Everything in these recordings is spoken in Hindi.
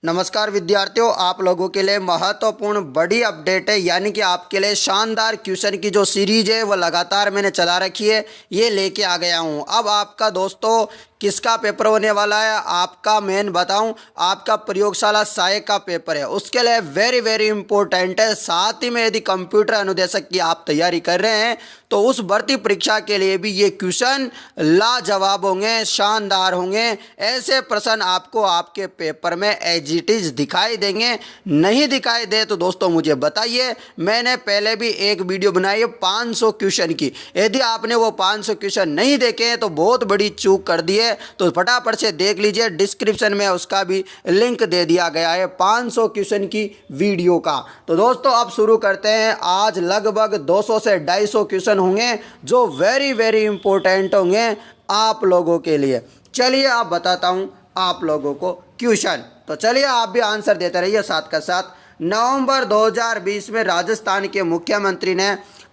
नमस्कार विद्यार्थियों, आप लोगों के लिए महत्वपूर्ण बड़ी अपडेट है। यानी कि आपके लिए शानदार क्वेश्चन की जो सीरीज है वो लगातार मैंने चला रखी है, ये लेके आ गया हूँ। अब आपका दोस्तों किसका पेपर होने वाला है, आपका मेन बताऊं, आपका प्रयोगशाला सहायक का पेपर है। उसके लिए वेरी वेरी इंपॉर्टेंट है। साथ ही में यदि कंप्यूटर अनुदेशक की आप तैयारी कर रहे हैं तो उस भर्ती परीक्षा के लिए भी ये क्वेश्चन लाजवाब होंगे, शानदार होंगे। ऐसे प्रश्न आपको आपके पेपर में एज इट इज दिखाई देंगे। नहीं दिखाई दे तो दोस्तों मुझे बताइए। मैंने पहले भी एक वीडियो बनाई है 500 क्वेश्चन की। यदि आपने वो 500 क्वेश्चन नहीं देखे तो बहुत बड़ी चूक कर दी है, तो फटाफट से देख लीजिए। डिस्क्रिप्शन में उसका भी लिंक दे दिया गया है 500 क्वेश्चन की वीडियो का। तो दोस्तों अब शुरू करते हैं। आज लगभग 200 से 250 क्वेश्चन होंगे जो वेरी वेरी इंपॉर्टेंट होंगे आप लोगों के लिए। चलिए आप बताता हूं आप लोगों को क्वेश्चन। तो चलिए आप भी आंसर देते रहिए साथ का साथ। नवंबर 2020 में राजस्थान के मुख्यमंत्री ने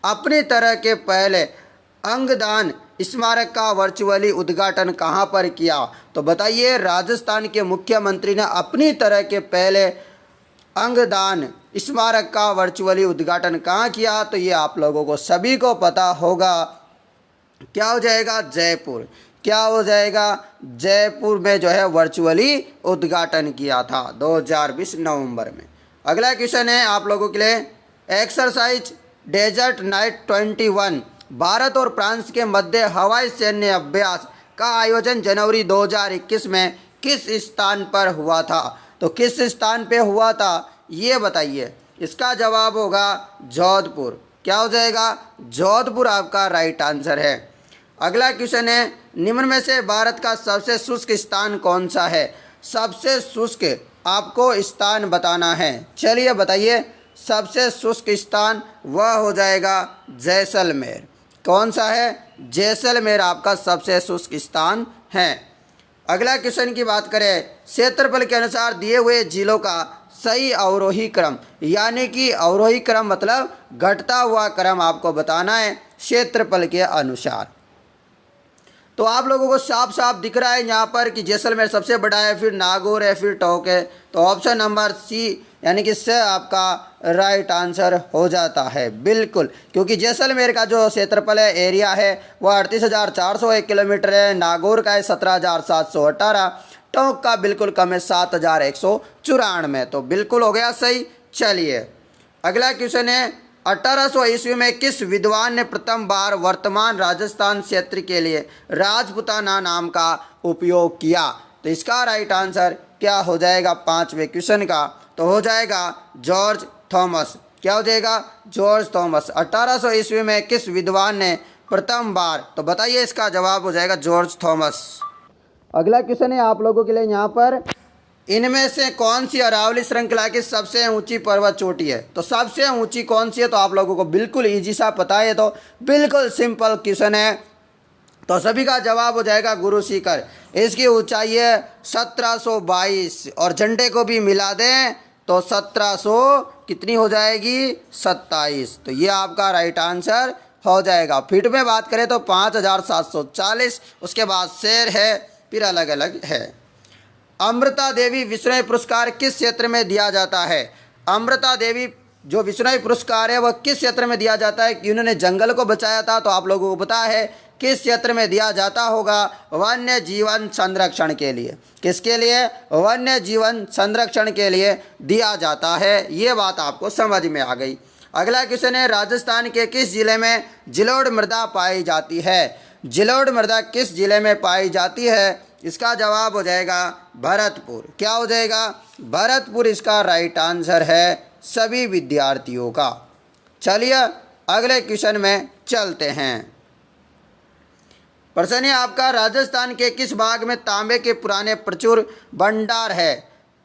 अपनी तरह के पहले अंगदान स्मारक का वर्चुअली उद्घाटन कहां पर किया? तो बताइए, राजस्थान के मुख्यमंत्री ने अपनी तरह के पहले अंगदान स्मारक का वर्चुअली उद्घाटन कहाँ किया? तो ये आप लोगों को सभी को पता होगा। क्या हो जाएगा? जयपुर। क्या हो जाएगा? जयपुर में जो है वर्चुअली उद्घाटन किया था 2020 नवंबर में। अगला क्वेश्चन है आप लोगों के लिए, एक्सरसाइज डेजर्ट नाइट 21 भारत और फ्रांस के मध्य हवाई सैन्य अभ्यास का आयोजन जनवरी 2021 में किस स्थान पर हुआ था? तो किस स्थान पे हुआ था ये बताइए। इसका जवाब होगा जोधपुर। क्या हो जाएगा? जोधपुर आपका राइट आंसर है। अगला क्वेश्चन है, निम्न में से भारत का सबसे शुष्क स्थान कौन सा है? सबसे शुष्क आपको स्थान बताना है। चलिए बताइए, सबसे शुष्क स्थान वह हो जाएगा जैसलमेर। कौन सा है? जैसलमेर आपका सबसे शुष्क स्थान है। अगला क्वेश्चन की बात करें, क्षेत्रफल के अनुसार दिए हुए जिलों का सही अवरोही क्रम, यानी कि अवरोही क्रम मतलब घटता हुआ क्रम आपको बताना है क्षेत्रफल के अनुसार। तो आप लोगों को साफ साफ दिख रहा है यहाँ पर कि जैसलमेर सबसे बड़ा है, फिर नागौर है, फिर टोंक है। तो ऑप्शन नंबर सी यानी कि से आपका राइट आंसर हो जाता है बिल्कुल, क्योंकि जैसलमेर का जो क्षेत्रफल है, एरिया है, वह 38,401 किलोमीटर है। नागौर का है 17,718। टोंक का बिल्कुल कम है 7,194। तो बिल्कुल हो गया सही। चलिए अगला क्वेश्चन है, 1800 ईस्वी में किस विद्वान ने प्रथम बार वर्तमान राजस्थान क्षेत्र के लिए राजपुताना नाम का उपयोग किया? तो इसका राइट आंसर क्या हो जाएगा पांचवें क्वेश्चन का? तो हो जाएगा जॉर्ज थॉमस। क्या हो जाएगा? George Thomas. 1800 ईस्वी में किस विद्वान ने प्रथम बार? तो बताइए, इसका जवाब हो जाएगा जॉर्ज थॉमस। अगला क्वेश्चन है आप लोगों के लिए यहाँ पर, इनमें से कौन सी अरावली श्रृंखला की सबसे ऊंची पर्वत चोटी है? तो सबसे ऊंची कौन सी है? तो आप लोगों को बिल्कुल इजी सा पता है, तो बिल्कुल सिंपल क्वेश्चन है। तो सभी का जवाब हो जाएगा गुरु शिखर। इसकी ऊंचाई है 1722 और झंडे को भी मिला दें तो 1700 कितनी हो जाएगी? 27। तो ये आपका राइट आंसर हो जाएगा। फीट में बात करें तो 5740। उसके बाद शेर है, फिर अलग अलग है। अमृता देवी विश्नोई पुरस्कार किस क्षेत्र में दिया जाता है? अमृता देवी जो विश्नोई पुरस्कार है वह किस क्षेत्र में दिया जाता है? कि उन्होंने जंगल को बचाया था, तो आप लोगों को पता है किस क्षेत्र में दिया जाता होगा? वन्य जीवन संरक्षण के लिए। किसके लिए? वन्य जीवन संरक्षण के लिए दिया जाता है। ये बात आपको समझ में आ गई। अगला क्वेश्चन है, राजस्थान के किस जिले में जिलोड़ मृदा पाई जाती है? जिलोड़ मृदा किस जिले में पाई जाती है? इसका जवाब हो जाएगा भरतपुर। क्या हो जाएगा? भरतपुर इसका राइट आंसर है सभी विद्यार्थियों का। चलिए अगले क्वेश्चन में चलते हैं। प्रश्न है आपका, राजस्थान के किस भाग में तांबे के पुराने प्रचुर भंडार है?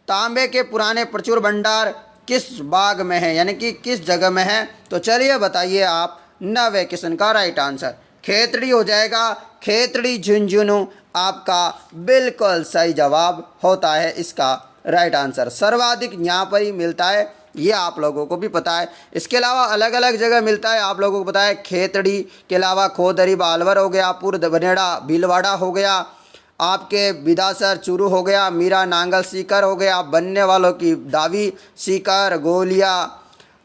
तांबे के पुराने प्रचुर भंडार किस भाग में है, यानी कि किस जगह में है? तो चलिए बताइए आप। 9वें क्वेश्चन का राइट आंसर खेतड़ी हो जाएगा। खेतड़ी झुंझुनू आपका बिल्कुल सही जवाब होता है। इसका राइट आंसर सर्वाधिक यहाँ पर ही मिलता है, ये आप लोगों को भी पता है। इसके अलावा अलग अलग जगह मिलता है, आप लोगों को पता है। खेतड़ी के अलावा खोदरी बालवर हो गया, पुर बनेड़ा भीलवाड़ा हो गया, आपके बिदासर चूरू हो गया, मीरा नांगल सीकर हो गया, बनने वालों की दावी सीकर, गोलिया,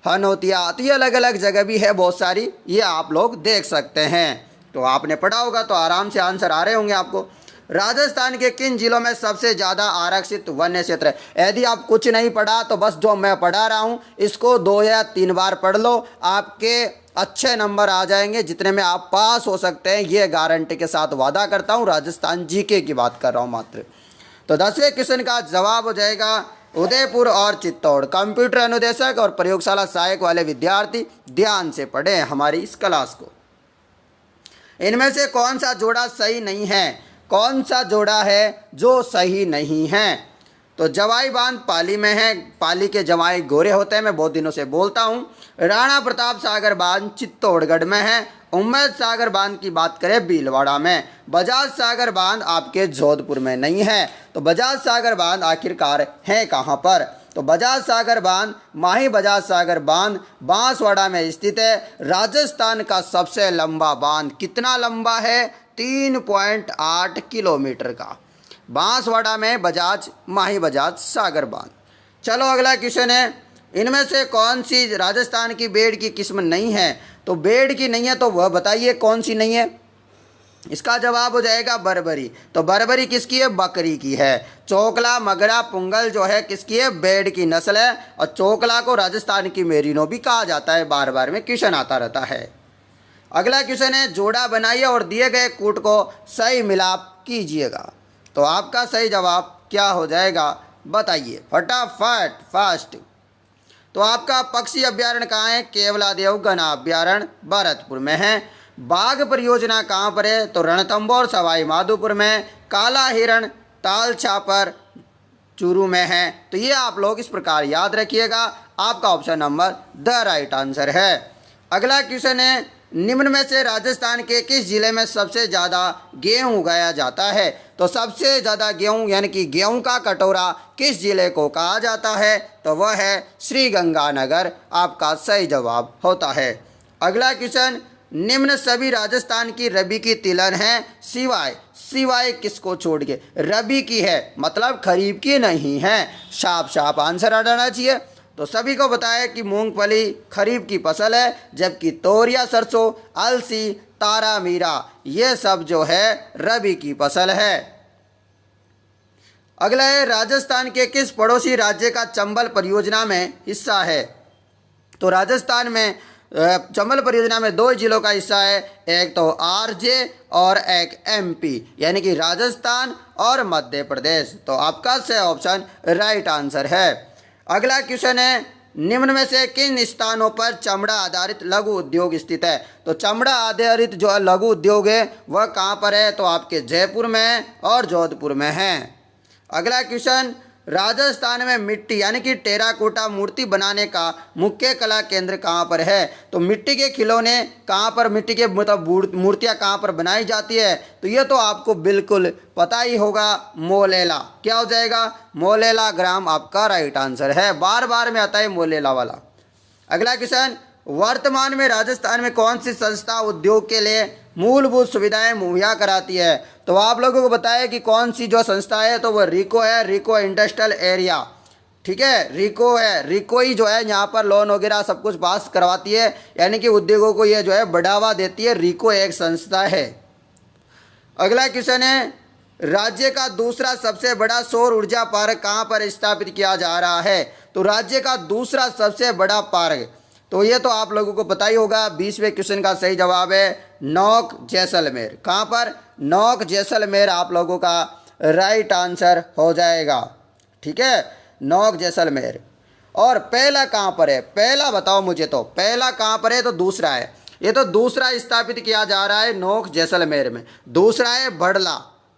हनोतिया। तो ये अलग अलग जगह भी है बहुत सारी, ये आप लोग देख सकते हैं। तो आपने पढ़ा होगा तो आराम से आंसर आ रहे होंगे आपको। राजस्थान के किन जिलों में सबसे ज़्यादा आरक्षित वन्य क्षेत्र है? यदि आप कुछ नहीं पढ़ा तो बस जो मैं पढ़ा रहा हूँ इसको 2 या 3 बार पढ़ लो, आपके अच्छे नंबर आ जाएंगे जितने में आप पास हो सकते हैं, ये गारंटी के साथ वादा करता हूँ। राजस्थान जीके की बात कर रहा हूँ मात्र। तो 10वें क्वेश्चन का जवाब हो जाएगा उदयपुर और चित्तौड़। कंप्यूटर अनुदेशक और प्रयोगशाला सहायक वाले विद्यार्थी ध्यान से पढ़ें हमारी इस क्लास को। इनमें से कौन सा जोड़ा सही नहीं है? कौन सा जोड़ा है जो सही नहीं है? तो जवाई बांध पाली में है, पाली के जवाई गोरे होते हैं, मैं बहुत दिनों से बोलता हूँ। राणा प्रताप सागर बांध चित्तौड़गढ़ में है। उम्मेद सागर बांध की बात करें भीलवाड़ा में। बजाज सागर बांध आपके जोधपुर में नहीं है। तो बजाज सागर बांध आखिरकार है कहाँ पर? तो बजाज सागर बांध, माही बजाज सागर बांध बांसवाड़ा में स्थित है। राजस्थान का सबसे लंबा बांध कितना लंबा है? 3.8 किलोमीटर का। बांसवाड़ा में बजाज, माही बजाज सागर बांध। चलो अगला क्वेश्चन है, इनमें से कौन सी राजस्थान की भेड़ की किस्म नहीं है? तो भेड़ की नहीं है तो वह बताइए कौन सी नहीं है? इसका जवाब हो जाएगा बरबरी। तो बरबरी किसकी है? बकरी की है। चोकला, मगरा, पुंगल जो है किसकी है? भेड़ की नस्ल है। और चोकला को राजस्थान की मेरिनो भी कहा जाता है, बार बार में क्वेश्चन आता रहता है। अगला क्वेश्चन है, जोड़ा बनाइए और दिए गए कूट को सही मिलाप कीजिएगा। तो आपका सही जवाब क्या हो जाएगा बताइए फटाफट, फास्ट। तो आपका पक्षी अभ्यारण्य कहाँ है? केवलादेव गना अभ्यारण्य भरतपुर में है। बाघ परियोजना कहाँ पर है? तो रणथंभौर सवाई माधोपुर में। काला हिरण ताल छापर चूरू में है। तो ये आप लोग इस प्रकार याद रखिएगा, आपका option number the right answer है। अगला क्वेश्चन है, निम्न में से राजस्थान के किस जिले में सबसे ज़्यादा गेहूँ उगाया जाता है? तो सबसे ज़्यादा गेहूँ यानी कि गेहूँ का कटोरा किस जिले को कहा जाता है? तो वह है श्रीगंगानगर, आपका सही जवाब होता है। अगला क्वेश्चन, निम्न सभी राजस्थान की रबी की तिलहन है सिवाय किसको छोड़ के? रबी की है मतलब खरीफ की नहीं है। साफ साफ आंसर आ जाना चाहिए। तो सभी को बताया कि मूंगफली खरीफ की फसल है, जबकि तोरिया, सरसों, अलसी, तारा मीरा ये सब जो है रबी की फसल है। अगला है, राजस्थान के किस पड़ोसी राज्य का चंबल परियोजना में हिस्सा है? तो राजस्थान में चंबल परियोजना में 2 जिलों का हिस्सा है, एक तो आरजे और एक एमपी, यानी कि राजस्थान और मध्य प्रदेश। तो आपका सही ऑप्शन राइट आंसर है। अगला क्वेश्चन है, निम्न में से किन स्थानों पर चमड़ा आधारित लघु उद्योग स्थित है? तो चमड़ा आधारित जो लघु उद्योग है वह कहाँ पर है? तो आपके जयपुर में और जोधपुर में है। अगला क्वेश्चन, राजस्थान में मिट्टी यानी कि टेराकोटा मूर्ति बनाने का मुख्य कला केंद्र कहाँ पर है? तो मिट्टी के खिलौने कहाँ पर, मिट्टी के मतलब मूर्तियाँ कहाँ पर बनाई जाती है? तो ये तो आपको बिल्कुल पता ही होगा, मोलेला। क्या हो जाएगा? मोलेला ग्राम आपका राइट आंसर है, बार बार में आता है मोलेला वाला। अगला क्वेश्चन, वर्तमान में राजस्थान में कौन सी संस्था उद्योग के लिए मूलभूत सुविधाएं मुहैया कराती है? तो आप लोगों को बताया कि कौन सी जो संस्था है, तो वो रिको है, रिको इंडस्ट्रियल एरिया। ठीक है, रिको है, रिको ही जो है यहाँ पर लोन वगैरह सब कुछ पास करवाती है, यानी कि उद्योगों को ये जो है बढ़ावा देती है। रिको एक संस्था है। अगला क्वेश्चन है, राज्य का दूसरा सबसे बड़ा सौर ऊर्जा पार्क कहाँ पर स्थापित किया जा रहा है? तो राज्य का दूसरा सबसे बड़ा पार्क, तो ये तो आप लोगों को पता ही होगा। 20वें क्वेश्चन का सही जवाब है नौक जैसलमेर। कहाँ पर? नौक जैसलमेर आप लोगों का राइट आंसर हो जाएगा। ठीक है, नौक जैसलमेर। और पहला कहाँ पर है? पहला बताओ मुझे, तो पहला कहाँ पर है? तो दूसरा है, ये तो दूसरा स्थापित किया जा रहा है नौक जैसलमेर में। दूसरा है बड़ला।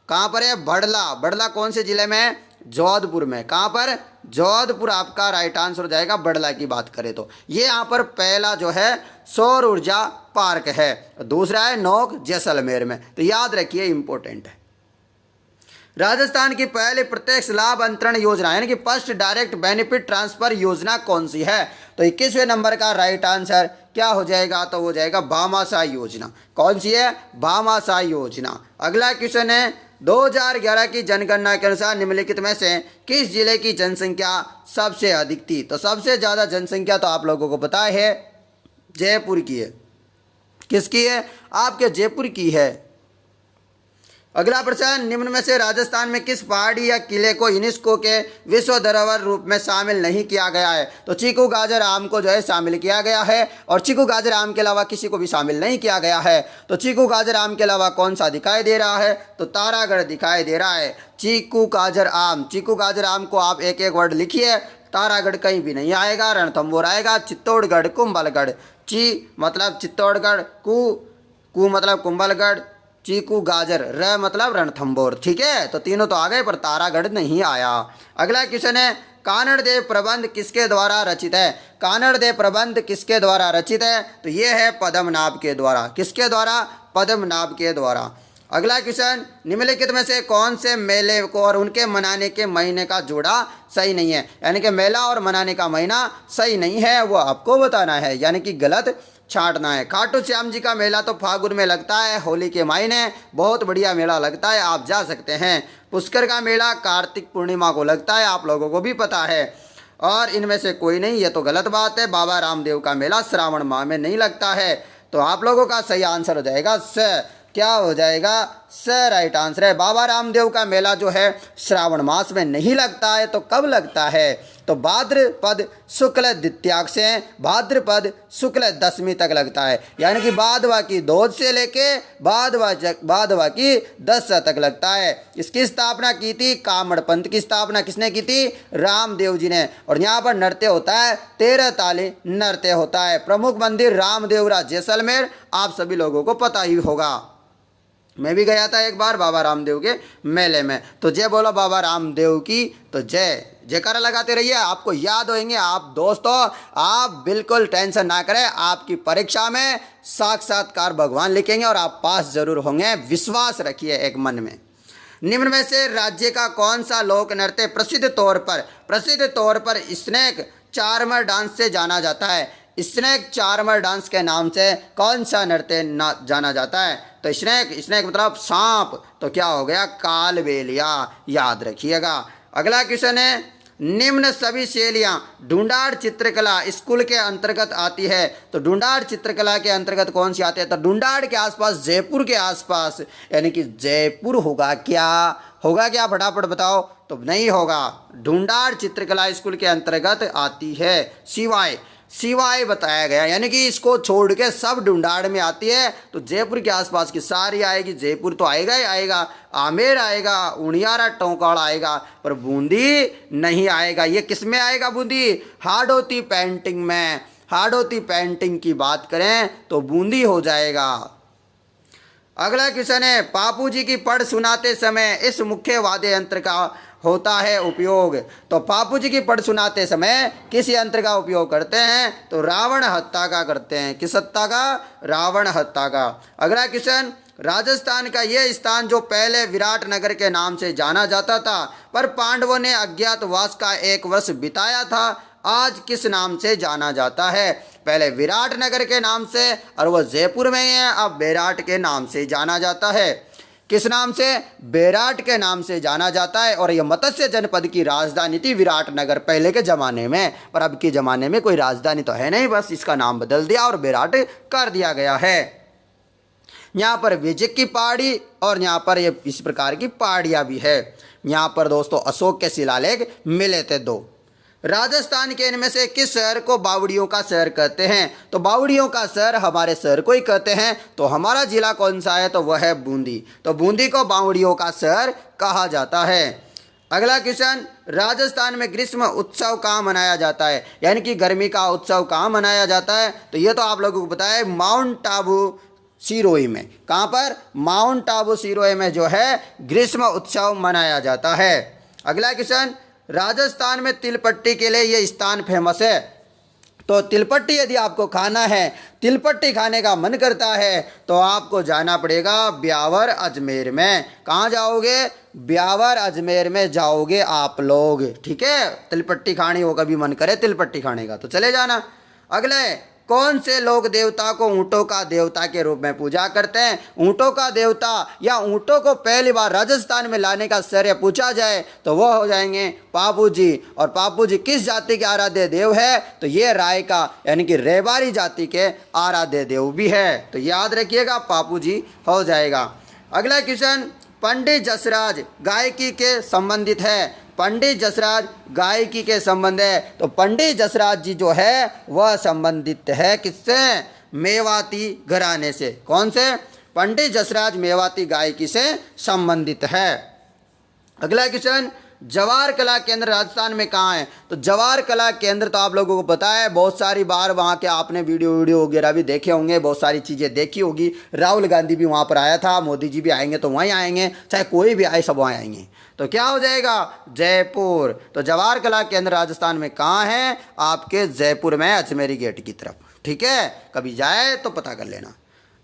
कहाँ पर है? बड़ला। बड़ला कौन से जिले में है? जोधपुर में। कहाँ पर? जोधपुर आपका राइट आंसर हो जाएगा बड़ला की बात करें तो। ये यहाँ पर पहला जो है सौर ऊर्जा पार्क है, दूसरा है नौक जैसलमेर में। तो याद रखिए, इंपॉर्टेंट है। राजस्थान की पहली प्रत्यक्ष लाभ अंतरण योजना यानी कि फर्स्ट डायरेक्ट बेनिफिट ट्रांसफर योजना कौन सी है? तो 21वें नंबर का राइट आंसर क्या हो जाएगा? तो हो जाएगा भामाशाह योजना। कौन सी है? भामाशाह योजना। अगला क्वेश्चन है, 2011 की जनगणना के अनुसार निम्नलिखित में से किस जिले की जनसंख्या सबसे अधिक थी? तो सबसे ज़्यादा जनसंख्या तो आप लोगों को पता है जयपुर की है। किसकी है? आपके जयपुर की है। अगला प्रश्न, निम्न में से राजस्थान में किस पहाड़ी या किले को यूनेस्को के विश्व धरोहर रूप में शामिल नहीं किया गया है? तो चीकू गाजर आम को जो है शामिल किया गया है, और चीकू गाजर आम के अलावा किसी को भी शामिल नहीं किया गया है। तो चीकू गाजर आम के अलावा कौन सा दिखाई दे रहा है? तो तारागढ़ दिखाई दे रहा है। चीकू गाजर आम, चीकू गाजर आम को आप एक एक वर्ड लिखिए। तारागढ़ कहीं भी नहीं आएगा, रणथंभौर आएगा। चित्तौड़गढ़, कुंभलगढ़। ची मतलब चित्तौड़गढ़, कू मतलब कुंभलगढ़, चीकू गाजर, र मतलब रणथंभौर। ठीक है, तो तीनों तो आ गए पर तारागढ़ नहीं आया। अगला क्वेश्चन है, कानड़ देव प्रबंध किसके द्वारा रचित है? कानड़ देव प्रबंध किसके द्वारा रचित है? तो ये है पद्मनाभ के द्वारा। किसके द्वारा? पद्मनाभ के द्वारा। अगला क्वेश्चन, निम्नलिखित में से कौन से मेले को और उनके मनाने के महीने का जोड़ा सही नहीं है? यानी कि मेला और मनाने का महीना सही नहीं है, वो आपको बताना है, यानी कि गलत छांटना है। खाटू श्याम जी का मेला तो फागुन में लगता है, होली के महीने, बहुत बढ़िया मेला लगता है, आप जा सकते हैं। पुष्कर का मेला कार्तिक पूर्णिमा को लगता है, आप लोगों को भी पता है। और इनमें से कोई नहीं, ये तो गलत बात है। बाबा रामदेव का मेला श्रावण माह में नहीं लगता है। तो आप लोगों का सही आंसर हो जाएगा स। क्या हो जाएगा? स राइट आंसर है। बाबा रामदेव का मेला जो है श्रावण मास में नहीं लगता है, तो कब लगता है? तो भाद्रपद शुक्ल द्वितीयाक से भाद्रपद शुक्ल दशमी तक लगता है, यानी कि भादवा की दूज से लेके भादवा की 10 तक लगता है। इसकी स्थापना की थी, कामड़ पंथ की स्थापना किसने की थी? रामदेव जी ने। और यहाँ पर नृत्य होता है, 13 ताली नृत्य होता है। प्रमुख मंदिर रामदेवरा जैसलमेर, आप सभी लोगों को पता ही होगा। मैं भी गया था एक बार बाबा रामदेव के मेले में। तो जय बोलो बाबा रामदेव की, तो जय जयकारा लगाते रहिए, आपको याद होंगे। आप दोस्तों, आप बिल्कुल टेंशन ना करें, आपकी परीक्षा में साक्षात्कार भगवान लिखेंगे और आप पास जरूर होंगे, विश्वास रखिए एक मन में। निम्न में से राज्य का कौन सा लोक नृत्य प्रसिद्ध तौर पर स्नेक चार्मर डांस से जाना जाता है? स्नेक चार्मर डांस के नाम से कौन सा नृत्य जाना जाता है? तो स्नेक मतलब सांप, तो क्या हो गया? कालबेलिया, याद रखिएगा। अगला क्वेश्चन है, निम्न सभी शैलियाँ ढूंढाड़ चित्रकला स्कूल के अंतर्गत आती है? तो ढूंढाड़ चित्रकला के अंतर्गत कौन सी आती है? तो ढूंढाड़ के आसपास, जयपुर के आसपास, यानी कि जयपुर होगा क्या फटाफट बताओ। तो नहीं होगा, ढूंढाड़ चित्रकला स्कूल के अंतर्गत आती है। सिवाय बताया गया, यानी कि इसको छोड़ के सब ढूंढाड़ में आती है। तो जयपुर के आसपास की सारी आएगी। जयपुर तो आएगा ही आएगा, आमेर आएगा, उनियारा टोंकाड़ आएगा, पर बूंदी नहीं आएगा। ये किस में आएगा बूंदी? हाड़ौती पेंटिंग में। हाड़ौती पेंटिंग की बात करें तो बूंदी हो जाएगा। अगला क्वेश्चन है, बापू जी की पढ़ सुनाते समय इस मुख्य वाद्य यंत्र का होता है उपयोग? तो बापू जी की पढ़ सुनाते समय किस यंत्र का उपयोग करते हैं? तो रावण हत्था का करते हैं। किस हत्था का? रावण हत्था का। अगला क्वेश्चन, राजस्थान का यह स्थान जो पहले विराट नगर के नाम से जाना जाता था, पर पांडवों ने अज्ञातवास का 1 वर्ष बिताया था, आज किस नाम से जाना जाता है? पहले विराट नगर के नाम से, और वह जयपुर में ही है, अब बेराट के नाम से जाना जाता है। किस नाम से? बेराट के नाम से जाना जाता है। और यह मत्स्य जनपद की राजधानी थी विराटनगर पहले के ज़माने में, पर अब के ज़माने में कोई राजधानी तो है नहीं, बस इसका नाम बदल दिया और बेराट कर दिया गया है। यहाँ पर विजय की पहाड़ी और यहाँ पर ये इस प्रकार की पहाड़ियाँ भी है। यहाँ पर दोस्तों अशोक के शिलालेख मिले थे 2। राजस्थान के इनमें से किस शहर को बावड़ियों का शहर कहते हैं? तो बावड़ियों का शहर हमारे शहर को ही कहते हैं। तो हमारा जिला कौन सा है? तो वह है बूंदी। तो बूंदी को बावड़ियों का शहर कहा जाता है। अगला क्वेश्चन, राजस्थान में ग्रीष्म उत्सव कहाँ मनाया जाता है? यानी कि गर्मी का उत्सव कहाँ मनाया जाता है? तो ये तो आप लोगों को पता है, माउंट आबू सिरोही में। कहाँ पर? माउंट आबू सिरोही में जो है ग्रीष्म उत्सव मनाया जाता है। अगला क्वेश्चन, राजस्थान में तिलपट्टी के लिए ये स्थान फेमस है। तो तिलपट्टी यदि आपको खाना है, तिलपट्टी खाने का मन करता है, तो आपको जाना पड़ेगा ब्यावर अजमेर में। कहाँ जाओगे? ब्यावर अजमेर में जाओगे आप लोग। ठीक है, तिलपट्टी खानी हो, कभी मन करे तिलपट्टी खाने का तो चले जाना। अगले, कौन से लोग देवता को ऊँटों का देवता के रूप में पूजा करते हैं? ऊँटों का देवता या ऊँटों को पहली बार राजस्थान में लाने का श्रेय पूछा जाए तो वह हो जाएंगे पापू जी। और पापू जी किस जाति के आराध्य देव है? तो ये राय का यानी कि रेवाड़ी जाति के आराध्य देव भी है। तो याद रखिएगा, पापू जी हो जाएगा। अगला क्वेश्चन, पंडित जसराज गायकी के संबंधित है। पंडित जसराज गायकी के संबंध है, तो पंडित जसराज जी जो है वह संबंधित है किससे? मेवाती घराने से। कौन से? पंडित जसराज मेवाती गायकी से संबंधित है। अगला क्वेश्चन, जवार कला केंद्र राजस्थान में कहाँ है? तो जवार कला केंद्र तो आप लोगों को पता है, बहुत सारी बार वहाँ के आपने वीडियो वगैरह भी देखे होंगे, बहुत सारी चीज़ें देखी होगी। राहुल गांधी भी वहाँ पर आया था, मोदी जी भी आएंगे तो वहीं आएंगे, चाहे कोई भी आए सब वहाँ आएंगे। तो क्या हो जाएगा? जयपुर। तो जवार कला केंद्र राजस्थान में कहाँ है? आपके जयपुर में, अजमेरी गेट की तरफ। ठीक है, कभी जाए तो पता कर लेना।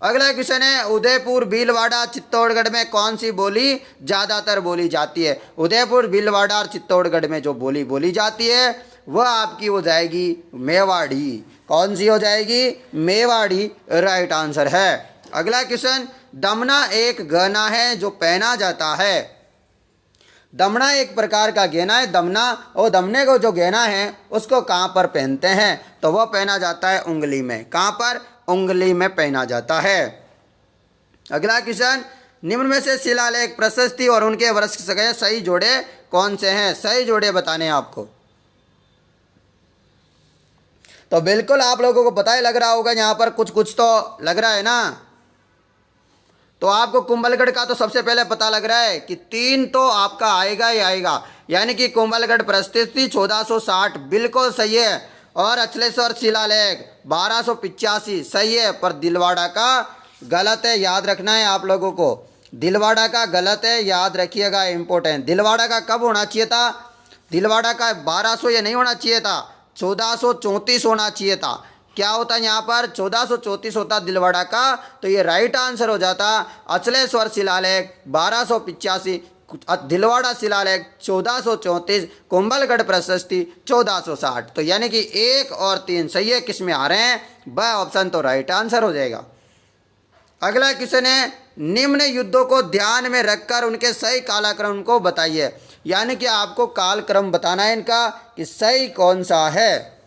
अगला क्वेश्चन है, उदयपुर भीलवाड़ा चित्तौड़गढ़ में कौन सी बोली ज़्यादातर बोली जाती है? उदयपुर भीलवाड़ा और चित्तौड़गढ़ में जो बोली जाती है वह आपकी हो जाएगी मेवाड़ी। कौन सी हो जाएगी? मेवाड़ी राइट आंसर है। अगला क्वेश्चन, दमना एक गहना है जो पहना जाता है। दमना एक प्रकार का गहना है। दमना और दमने को जो गहना है उसको कहाँ पर पहनते हैं? तो वह पहना जाता है उंगली में। कहाँ पर? उंगली में पहना जाता है। अगला क्वेश्चन, निम्न में से शिलालेख, प्रशस्ति और उनके वर्ष के सही जोड़े कौन से हैं? सही जोड़े बताने हैं आपको। तो बिल्कुल आप लोगों को पता ही लग रहा होगा, यहाँ पर कुछ कुछ तो लग रहा है ना। तो आपको कुंभलगढ़ का तो सबसे पहले पता लग रहा है कि 3 तो आपका आएगा ही आएगा, यानी कि कुंभलगढ़ प्रशस्ति 1460 बिल्कुल सही है। और अचलेश्वर शिलालेख 1285 सही है, पर दिलवाड़ा का गलत है, याद रखना है आप लोगों को। दिलवाड़ा का गलत है, याद रखिएगा, इंपॉर्टेंट। दिलवाड़ा का कब होना चाहिए था? दिलवाड़ा का 1200 ये नहीं होना चाहिए था, 1434 होना चाहिए था। क्या होता है यहाँ पर? 1434 होता दिलवाड़ा का, तो ये राइट आंसर हो जाता अचलेश्वर शिलालेख 1285, दिलवाड़ा शिलालेख 1434, कुंभलगढ़ प्रशस्ति 1460। तो यानी कि 1 और 3 सही है, किस में आ रहे हैं? ब ऑप्शन तो राइट आंसर हो जाएगा। अगला क्वेश्चन है, निम्न युद्धों को ध्यान में रखकर उनके सही कालक्रम को बताइए। यानी कि आपको कालक्रम बताना है इनका कि सही कौन सा है।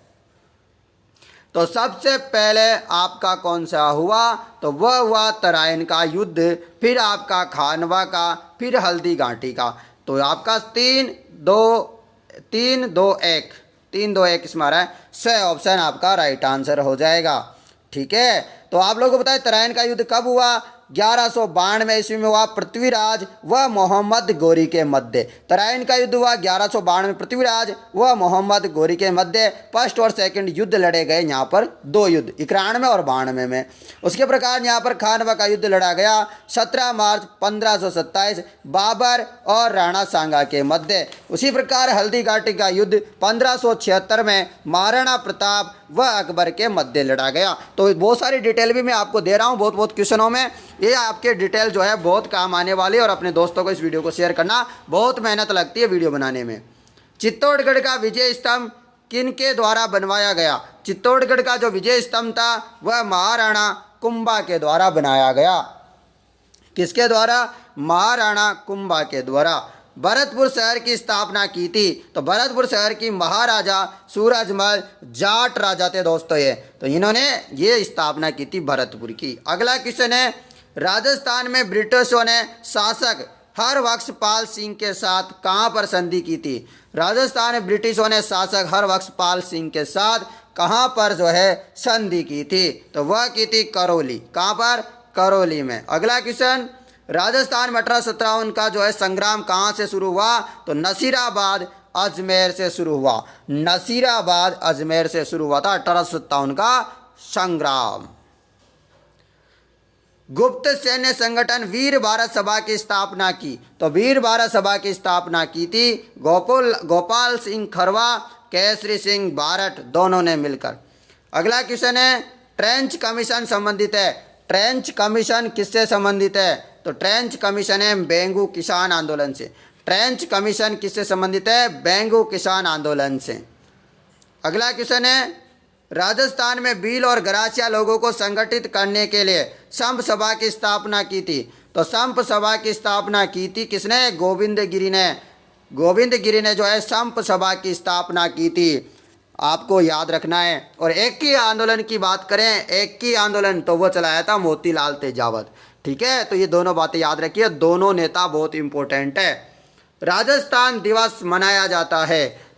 तो सबसे पहले आपका कौन सा हुआ? तो वह हुआ तराइन का युद्ध, फिर आपका खानवा का, फिर हल्दी घाटी का। तो आपका 3-2-1 इसमें आ रहा है, सही ऑप्शन आपका राइट आंसर हो जाएगा। ठीक है, तो आप लोगों को बताए तराइन का युद्ध कब हुआ? 1192 ईस्वी में हुआ, पृथ्वीराज व मोहम्मद गोरी के मध्य। तराइन का युद्ध हुआ 1192 पृथ्वीराज व मोहम्मद गोरी के मध्य। फर्स्ट और सेकंड युद्ध लड़े गए यहाँ पर, 2 युद्ध 91 और 92 में। उसके प्रकार यहाँ पर खानवा का युद्ध लड़ा गया 17 मार्च 1527 बाबर और राणा सांगा के मध्य। उसी प्रकार हल्दी घाटी का युद्ध 1576 में महाराणा प्रताप व अकबर के मध्य लड़ा गया। तो बहुत सारी डिटेल भी मैं आपको दे रहा हूँ बहुत क्वेश्चनों में, ये आपके डिटेल जो है बहुत काम आने वाली है। और अपने दोस्तों को इस वीडियो को शेयर करना, बहुत मेहनत लगती है वीडियो बनाने में। चित्तौड़गढ़ का विजय स्तंभ किनके द्वारा बनवाया गया? चित्तौड़गढ़ का जो विजय स्तंभ था वह महाराणा कुंभा के द्वारा बनाया गया। किसके द्वारा? महाराणा कुंभा के द्वारा। भरतपुर शहर की स्थापना की थी, तो भरतपुर शहर की महाराजा सूरजमल जाट राजा थे दोस्तों ये, तो इन्होंने ये स्थापना की थी भरतपुर की। अगला क्वेश्चन है, राजस्थान में ब्रिटिशों ने शासक हरबख्श पाल सिंह के साथ कहाँ पर संधि की थी? राजस्थान में ब्रिटिशों ने शासक हरबख्श पाल सिंह के साथ कहाँ पर जो है संधि की थी? तो वह की थी करौली। कहाँ पर? करौली में। अगला क्वेश्चन, राजस्थान में 1857 का जो है संग्राम कहाँ से शुरू हुआ? तो नसीराबाद अजमेर से शुरू हुआ। नसीराबाद अजमेर से शुरू हुआ था 1857 का संग्राम। गुप्त सैन्य संगठन वीर भारत सभा की स्थापना की, तो वीर भारत सभा की स्थापना की थी गोपाल सिंह खरवा, केसरी सिंह बारट दोनों ने मिलकर। अगला क्वेश्चन है, ट्रेंच कमीशन संबंधित है। ट्रेंच कमीशन किससे संबंधित है? तो ट्रेंच कमीशन है बेंगू किसान आंदोलन से। ट्रेंच कमीशन किससे संबंधित है? बेंगू किसान आंदोलन से। अगला क्वेश्चन है, राजस्थान में भील और गरासिया लोगों को संगठित करने के लिए संप सभा की स्थापना की थी। तो संप सभा की स्थापना की थी किसने? गोविंद गिरी ने। गोविंद गिरी ने जो है संप सभा की स्थापना की थी, आपको याद रखना है। और एक ही आंदोलन की बात करें, एक ही आंदोलन तो वो चलाया था मोतीलाल तेजावत। ठीक है, तो ये दोनों बातें याद रखिए, दोनों नेता बहुत इंपॉर्टेंट है। राजस्थान दिवस मनाया जाता है,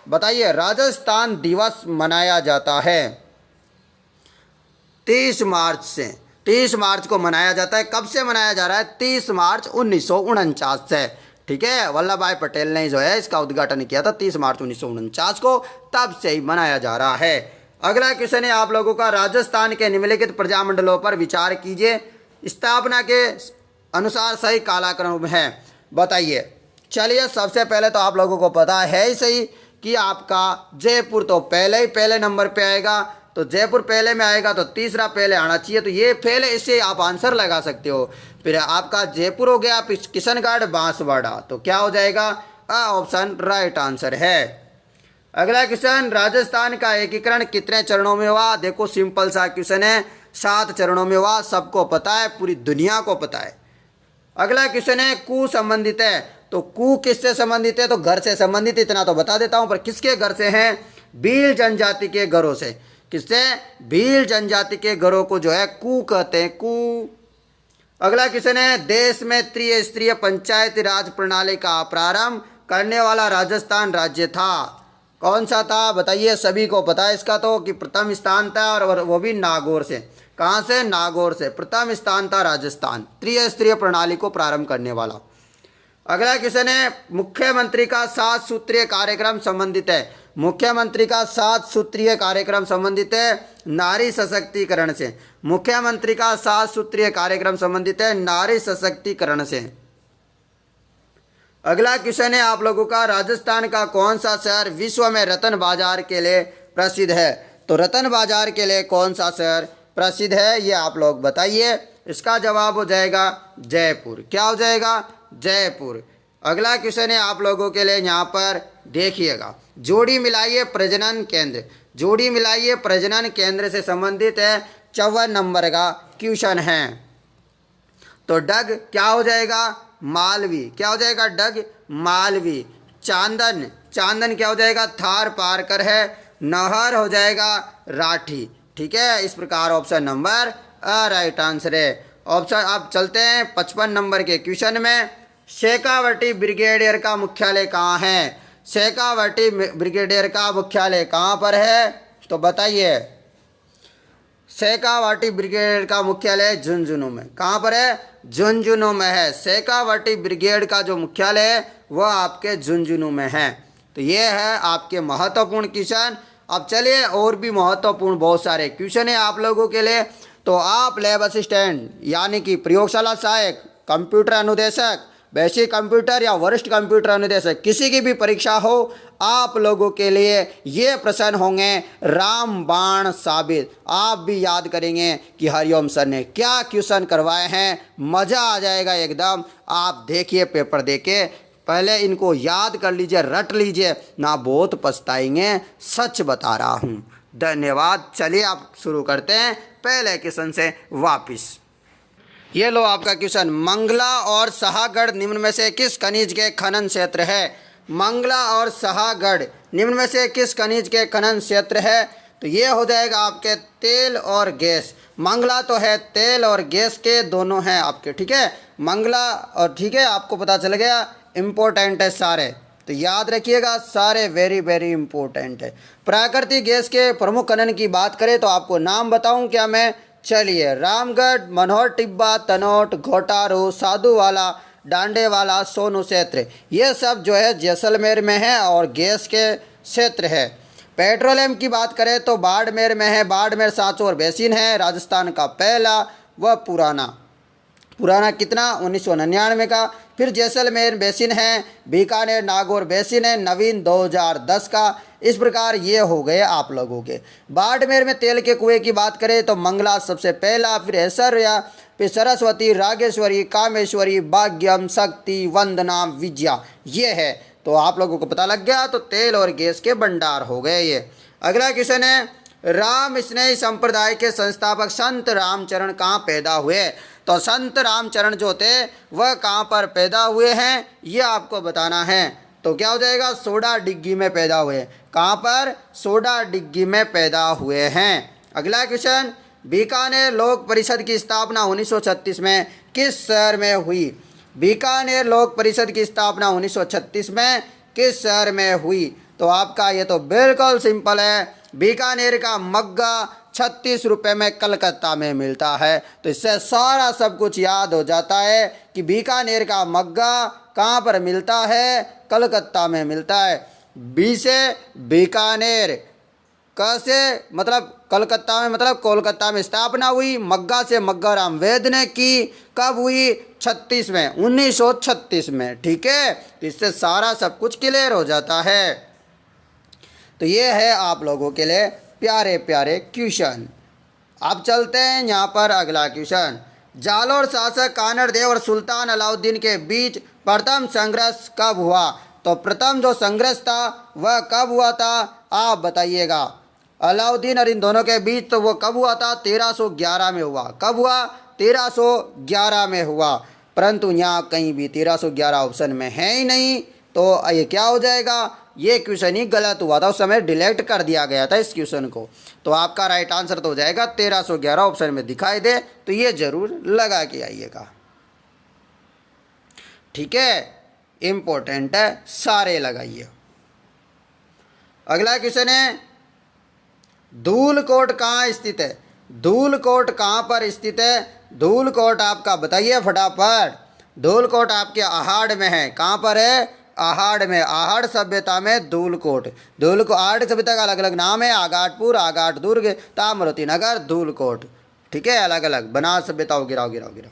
बताइए, राजस्थान दिवस मनाया जाता है 30 मार्च से। 30 मार्च को मनाया जाता है। कब से मनाया जा रहा है? 30 मार्च 1949 से। ठीक है, वल्लभ भाई पटेल ने जो है इसका उद्घाटन किया था 30 मार्च 1949 को, तब से ही मनाया जा रहा है। अगला क्वेश्चन है आप लोगों का, राजस्थान के निम्नलिखित प्रजामंडलों पर विचार कीजिए, स्थापना के अनुसार सही कालक्रम है, बताइए। चलिए, सबसे पहले तो आप लोगों को पता है ही सही कि आपका जयपुर तो पहले नंबर पे आएगा। तो जयपुर पहले में आएगा तो तीसरा पहले आना चाहिए, तो ये पहले, इससे आप आंसर लगा सकते हो। फिर आपका जयपुर हो गया, किशनगढ़, बांसवाड़ा, तो क्या हो जाएगा? ऑप्शन राइट आंसर है। अगला क्वेश्चन, राजस्थान का एकीकरण कितने चरणों में हुआ? देखो सिंपल सा क्वेश्चन है, 7 चरणों में हुआ, सबको पता है, पूरी दुनिया को पता है। अगला क्वेश्चन है, कु संबंधित है, तो कु किससे संबंधित है? तो घर से संबंधित, इतना तो बता देता हूं, पर किसके घर से हैं? भील जनजाति के घरों से। किससे? भील जनजाति के घरों को जो है कु कहते हैं, कु। अगला क्वेश्चन है, देश में त्रिस्तरीय पंचायती राज प्रणाली का प्रारंभ करने वाला राजस्थान राज्य था, कौन सा था? बताइए, सभी को पता है इसका तो कि प्रथम स्थान था, और वो भी नागौर से। कहाँ से? नागौर से प्रथम स्थान था राजस्थान, त्रिस्तरीय प्रणाली को प्रारंभ करने वाला। अगला क्वेश्चन है, मुख्यमंत्री का 7 सूत्रीय कार्यक्रम संबंधित है। मुख्यमंत्री का 7 सूत्रीय कार्यक्रम संबंधित है नारी सशक्तिकरण से। मुख्यमंत्री का 7 सूत्रीय कार्यक्रम संबंधित है नारी सशक्तिकरण से। अगला क्वेश्चन है आप लोगों का, राजस्थान का कौन सा शहर विश्व में रत्न बाजार के लिए प्रसिद्ध है? तो रत्न बाजार के लिए कौन सा शहर प्रसिद्ध है, ये आप लोग बताइए। इसका जवाब हो जाएगा जयपुर। क्या हो जाएगा? जयपुर। अगला क्वेश्चन है आप लोगों के लिए, यहाँ पर देखिएगा, जोड़ी मिलाइए प्रजनन केंद्र। जोड़ी मिलाइए प्रजनन केंद्र से संबंधित है 54 नंबर का क्वेश्चन है। तो डग क्या हो जाएगा? मालवी। क्या हो जाएगा? डग मालवी। चांदन, चांदन क्या हो जाएगा? थार पार कर है। नहर हो जाएगा राठी। ठीक है, इस प्रकार ऑप्शन नंबर राइट आंसर है। ऑप्शन, आप चलते हैं 55 नंबर के क्वेश्चन में। शेखावटी ब्रिगेडियर का मुख्यालय कहाँ है? शेखावटी ब्रिगेडियर का मुख्यालय कहाँ पर है? तो बताइए। शेखावटी ब्रिगेड का मुख्यालय झुंझुनू में। कहाँ पर है? झुंझुनू में है। शेखावटी ब्रिगेड का जो मुख्यालय है वह आपके झुंझुनू में है। तो ये है आपके महत्वपूर्ण क्वेश्चन। अब चलिए, और भी महत्वपूर्ण बहुत सारे क्वेश्चन है आप लोगों के लिए। तो आप लैब असिस्टेंट यानी कि प्रयोगशाला सहायक, कंप्यूटर अनुदेशक, बेसिक कंप्यूटर या वरिष्ठ कंप्यूटर अनुदेशक, किसी की भी परीक्षा हो, आप लोगों के लिए ये प्रश्न होंगे रामबाण साबित। आप भी याद करेंगे कि हरिओम सर ने क्या क्वेश्चन करवाए हैं, मज़ा आ जाएगा एकदम। आप देखिए पेपर देके, पहले इनको याद कर लीजिए, रट लीजिए ना, बहुत पछताएंगे, सच बता रहा हूँ। धन्यवाद। चलिए आप शुरू करते हैं पहले क्वेश्चन से वापिस। ये लो आपका क्वेश्चन, मंगला और सहागढ़ निम्न में से किस खनिज के खनन क्षेत्र है? मंगला और सहागढ़ निम्न में से किस खनिज के खनन क्षेत्र है? तो ये हो जाएगा आपके तेल और गैस। मंगला तो है तेल और गैस के दोनों हैं आपके। ठीक है, मंगला और, ठीक है, आपको पता चल गया, इम्पोर्टेंट है सारे, तो याद रखिएगा सारे, वेरी वेरी इंपॉर्टेंट है। प्राकृतिक गैस के प्रमुख खनन की बात करें तो आपको नाम बताऊं क्या मैं? चलिए, रामगढ़, मनोहर टिब्बा, तनोट, घोटारू, साधुवाला, डांडेवाला, सोनू क्षेत्र, ये सब जो है जैसलमेर में है और गैस के क्षेत्र है। पेट्रोलियम की बात करें तो बाड़मेर में है। बाड़मेर सांचौर बेसिन है, राजस्थान का पहला व पुराना कितना? 1999 का। फिर जैसलमेर बेसिन है, बीकानेर नागौर बेसिन है, नवीन 2010 का। इस प्रकार ये हो गए आप लोगों के। बाड़मेर में तेल के कुएं की बात करें तो मंगला सबसे पहला, फिर ऐश्वर्या, फिर सरस्वती, रागेश्वरी, कामेश्वरी, भाग्यम, शक्ति, वंदना, विजया, ये है। तो आप लोगों को पता लग गया, तो तेल और गैस के भंडार हो गए ये। अगला क्वेश्चन है, राम स्नेही संप्रदाय के संस्थापक संत रामचरण कहाँ पैदा हुए? तो संत रामचरण जो थे वह कहाँ पर पैदा हुए हैं ये आपको बताना है। तो क्या हो जाएगा? सोडा डिग्गी में पैदा हुए। कहाँ पर? सोडा डिग्गी में पैदा हुए हैं। अगला क्वेश्चन, बीकानेर लोक परिषद की स्थापना 1936 में किस शहर में हुई? बीकानेर लोक परिषद की स्थापना 1936 में किस शहर में हुई? तो आपका ये तो बिल्कुल सिंपल है, बीकानेर का मग्गा 36 रुपये में कलकत्ता में मिलता है। तो इससे सारा सब कुछ याद हो जाता है कि बीकानेर का मग्गा कहाँ पर मिलता है? कलकत्ता में मिलता है। बी से बीकानेर, क से मतलब कलकत्ता में मतलब कोलकाता में स्थापना हुई। मग्गा से मग्गा राम वेद ने की। कब हुई? 36 में, 1936 में। ठीक है, तो इससे सारा सब कुछ क्लियर हो जाता है। तो ये है आप लोगों के लिए प्यारे प्यारे क्वेश्चन। अब चलते हैं यहाँ पर अगला क्वेश्चन। जालोर शासक कानड़ देव और सुल्तान अलाउद्दीन के बीच प्रथम संघर्ष कब हुआ? तो प्रथम जो संघर्ष था वह कब हुआ था आप बताइएगा। अलाउद्दीन और इन दोनों के बीच तो वो कब हुआ था? 1311 में हुआ। कब हुआ? 1311 में हुआ। परंतु यहाँ कहीं भी 1311 ऑप्शन में है ही नहीं, तो ये क्या हो जाएगा? ये क्वेश्चन ही गलत हुआ था, उस समय डिलीट कर दिया गया था इस क्वेश्चन को। तो आपका राइट आंसर तो हो जाएगा 1311 ऑप्शन में दिखाई दे तो ये जरूर लगा के आइएगा। ठीक है, इंपॉर्टेंट है, सारे लगाइए। अगला क्वेश्चन है, धूलकोट कहाँ स्थित है? धूलकोट कहाँ पर स्थित है? धूलकोट आपका बताइए फटाफट। धूलकोट आपके आहाड़ में है। कहाँ पर है? आहाड़ में। आहाड़ सभ्यता में धूलकोट। आहाड़ सभ्यता का अलग अलग नाम है, आगाटपुर, आगाट दुर्ग, ताम्रवती नगर, धूलकोट। ठीक है, अलग अलग बनास सभ्यता वगैरह वगैरह वगैरह।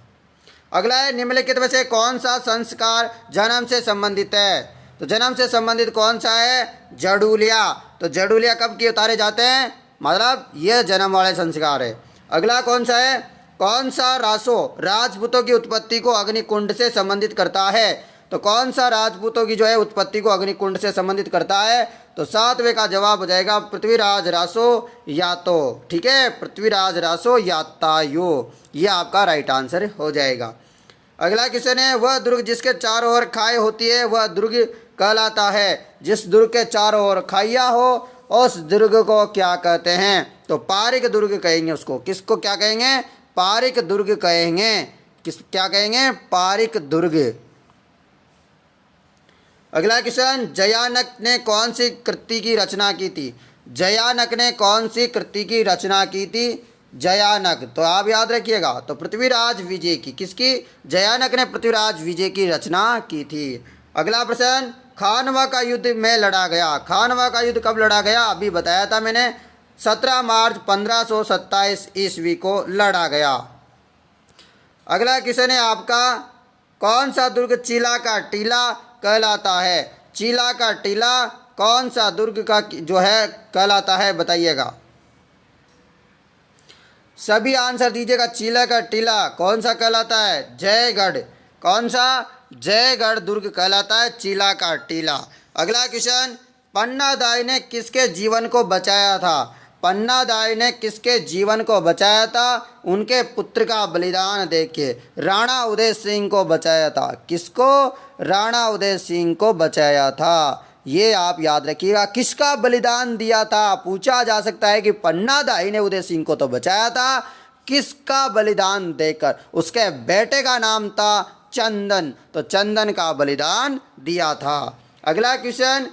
अगला है, निम्नलिखित में से कौन सा संस्कार जन्म से संबंधित है? तो जन्म से संबंधित कौन सा है? जड़ूलिया। तो जड़ूलिया कब किए उतारे जाते हैं? मतलब ये जन्म वाले संस्कार है। अगला कौन सा है? कौन सा रासो राजपूतों की उत्पत्ति को अग्निकुंड से संबंधित करता है? तो कौन सा राजपूतों की जो है उत्पत्ति को अग्निकुंड से संबंधित करता है? तो 7वें का जवाब हो जाएगा पृथ्वीराज रासो यातो। ठीक है, पृथ्वीराज रासो यातायो, ये आपका राइट आंसर हो जाएगा। अगला क्वेश्चन है, वह दुर्ग जिसके चारों ओर खाई होती है वह दुर्ग कहलाता है। जिस दुर्ग के चारों ओर खाइया हो उस दुर्ग को क्या कहते हैं? तो पारिक दुर्ग कहेंगे उसको। किसको क्या कहेंगे? पारिक दुर्ग कहेंगे। क्या कहेंगे? पारिक दुर्ग। अगला क्वेश्चन, जयानक ने कौन सी कृति की रचना की थी? जयानक ने कौन सी कृति की रचना की थी? जयानक, तो आप याद रखिएगा, तो पृथ्वीराज विजय की। किसकी? जयानक ने पृथ्वीराज विजय की रचना की थी। अगला प्रश्न, खानवा का युद्ध में लड़ा गया। खानवा का युद्ध कब लड़ा गया? अभी बताया था मैंने, 17 मार्च 1527 ईस्वी को लड़ा गया। अगला क्वेश्चन है आपका, कौन सा दुर्ग चीला का टीला कहलाता है? चीला का टीला कौन सा दुर्ग का जो है कहलाता है बताइएगा। सभी आंसर दीजिएगा। चीला का टीला कौन सा कहलाता है? जयगढ़। कौन सा? जयगढ़ दुर्ग कहलाता है चीला का टीला। अगला क्वेश्चन, पन्नादाई ने किसके जीवन को बचाया था? पन्नादाई ने किसके जीवन को बचाया था? उनके पुत्र का बलिदान देके राणा उदय सिंह को बचाया था। किसको? राणा उदय सिंह को बचाया था। ये आप याद रखिएगा। किसका बलिदान दिया था पूछा जा सकता है कि पन्नादाई ने उदय सिंह को तो बचाया था, किसका बलिदान देकर? उसके बेटे का नाम था चंदन, तो चंदन का बलिदान दिया था। अगला क्वेश्चन,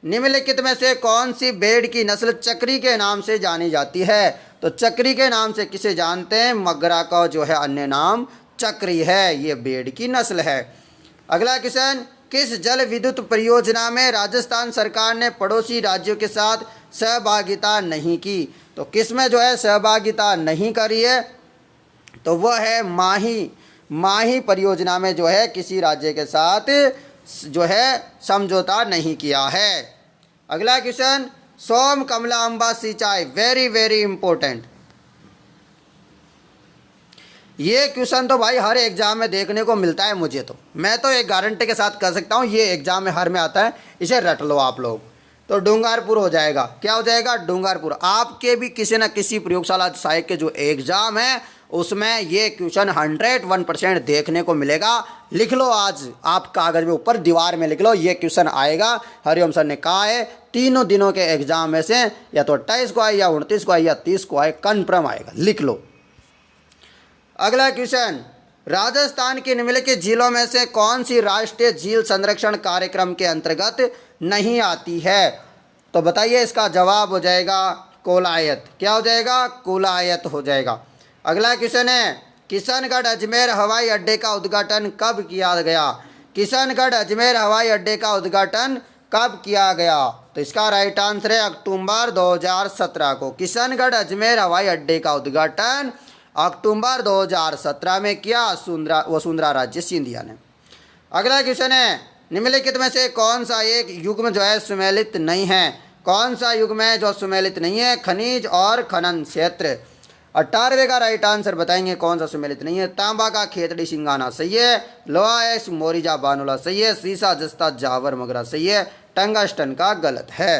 निम्नलिखित में से कौन सी भेड़ की नस्ल चक्री के नाम से जानी जाती है? तो चक्री के नाम से किसे जानते हैं? मगरा का जो है अन्य नाम चक्री है, ये भेड़ की नस्ल है। अगला क्वेश्चन, किस जल विद्युत परियोजना में राजस्थान सरकार ने पड़ोसी राज्यों के साथ सहभागिता नहीं की? तो किस में जो है सहभागिता नहीं करी है? तो वह है माही परियोजना में जो है किसी राज्य के साथ जो है समझौता नहीं किया है। अगला क्वेश्चन, सोम कमला अंबा सिंचाई, वेरी वेरी इंपॉर्टेंट। ये क्वेश्चन तो भाई हर एग्जाम में देखने को मिलता है मुझे, तो मैं तो एक गारंटी के साथ कह सकता हूँ ये एग्जाम में हर में आता है, इसे रट लो आप लोग। तो डूंगरपुर हो जाएगा। क्या हो जाएगा? डूंगरपुर। आपके भी किसी न किसी प्रयोगशाला सहायक के जो एग्जाम है उसमें ये क्वेश्चन 101% देखने को मिलेगा। लिख लो, आज आप कागज में ऊपर दीवार में लिख लो, ये क्वेश्चन आएगा। हरिओम सर ने कहा है तीनों दिनों के एग्जाम में से या तो 28 को आए या 29 को आए या 30 को आए, कन्फर्म आएगा, लिख लो। अगला क्वेश्चन, राजस्थान के निम्नलिखित झीलों में से कौन सी राष्ट्रीय झील संरक्षण कार्यक्रम के अंतर्गत नहीं आती है? तो बताइए, इसका जवाब हो जाएगा कोलायत। क्या हो जाएगा? कोलायत हो जाएगा। अगला क्वेश्चन है, किशनगढ़ अजमेर हवाई अड्डे का उद्घाटन कब किया गया? किशनगढ़ अजमेर हवाई अड्डे का उद्घाटन कब किया गया? तो इसका राइट आंसर है अक्टूबर 2017 को। किशनगढ़ अजमेर हवाई अड्डे का उद्घाटन अक्टूबर 2017 में किया वसुंधरा राजे सिंधिया ने। अगला क्वेश्चन है, निम्नलिखित में से कौन सा एक युग्म जो है सुमेलित नहीं है? कौन सा युग्म है जो सुमेलित नहीं है? खनिज और खनन क्षेत्र। 18वें का राइट आंसर बताएंगे कौन सा सुमेलित नहीं है। तांबा का खेतड़ी सिंगाना सही है, लोहा एक्स मोरिजा बानुला सही है, सीसा जस्ता जावर मगरा सही है, टंगस्टन का गलत है।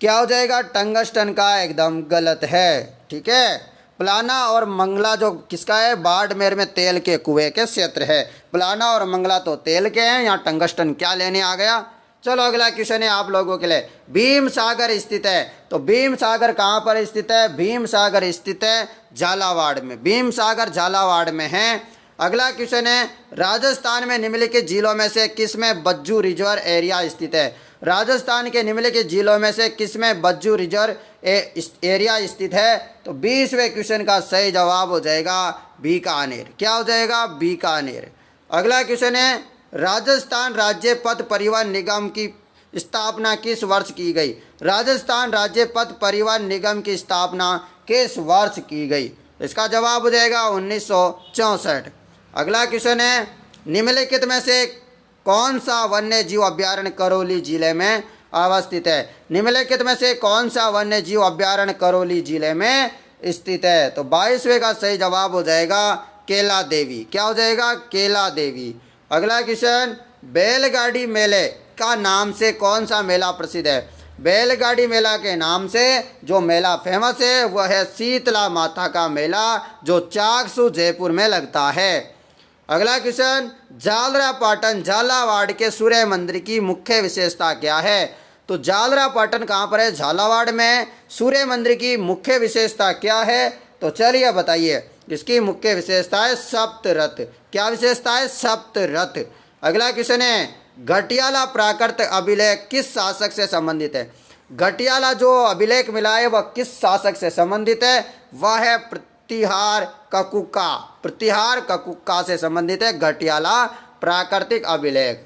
क्या हो जाएगा? टंगस्टन का एकदम गलत है। ठीक है। प्लाना और मंगला जो किसका है? बाड़मेर में तेल के कुएं के क्षेत्र है। प्लाना और मंगला तो तेल के हैं, यहाँ टंगस्टन क्या लेने आ गया। चलो अगला क्वेश्चन है आप लोगों के लिए, भीम सागर स्थित है। तो भीम सागर कहाँ पर स्थित है? भीम सागर स्थित है झालावाड़ में। भीम सागर झालावाड़ में है। अगला क्वेश्चन है, राजस्थान में निम्नलिखित झीलों में से किसमें बज्जू रिजर्व एरिया स्थित है? राजस्थान के निम्नलिखित झीलों में से किसमें बज्जू रिजर्व एरिया स्थित है? तो 20वें क्वेश्चन का सही जवाब हो जाएगा बीकानेर। क्या हो जाएगा? बीकानेर। अगला क्वेश्चन है, राजस्थान राज्य पथ परिवहन निगम की स्थापना किस वर्ष की गई? राजस्थान राज्य पथ परिवहन निगम की स्थापना किस वर्ष की गई? इसका जवाब हो जाएगा 1964। अगला क्वेश्चन है, निम्नलिखित में से कौन सा वन्य जीव अभ्यारण्य करौली जिले में अवस्थित है? निम्नलिखित में से कौन सा वन्य जीव अभ्यारण्य करौली जिले में स्थित है? तो 22वें का सही जवाब हो जाएगा केला देवी। क्या हो जाएगा? केला देवी। अगला क्वेश्चन, बैलगाड़ी मेले का नाम से कौन सा मेला प्रसिद्ध है? बैलगाड़ी मेला के नाम से जो मेला फेमस है वह है शीतला माता का मेला, जो चाकसू जयपुर में लगता है। अगला क्वेश्चन, झालरापाटन झालावाड़ के सूर्य मंदिर की मुख्य विशेषता क्या है? तो झालरापाटन कहाँ पर है? झालावाड़ में। सूर्य मंदिर की मुख्य विशेषता क्या है? तो चलिए बताइए, इसकी मुख्य विशेषता है सप्तरथ। क्या विशेषता है? सप्तरथ। अगला क्वेश्चन है, घटियाला प्राकृत अभिलेख किस शासक से संबंधित है? घटियाला जो अभिलेख मिला है वह किस शासक से संबंधित है? वह है प्रतिहार ककुका। प्रतिहार ककुका से संबंधित है घटियाला प्राकृतिक अभिलेख।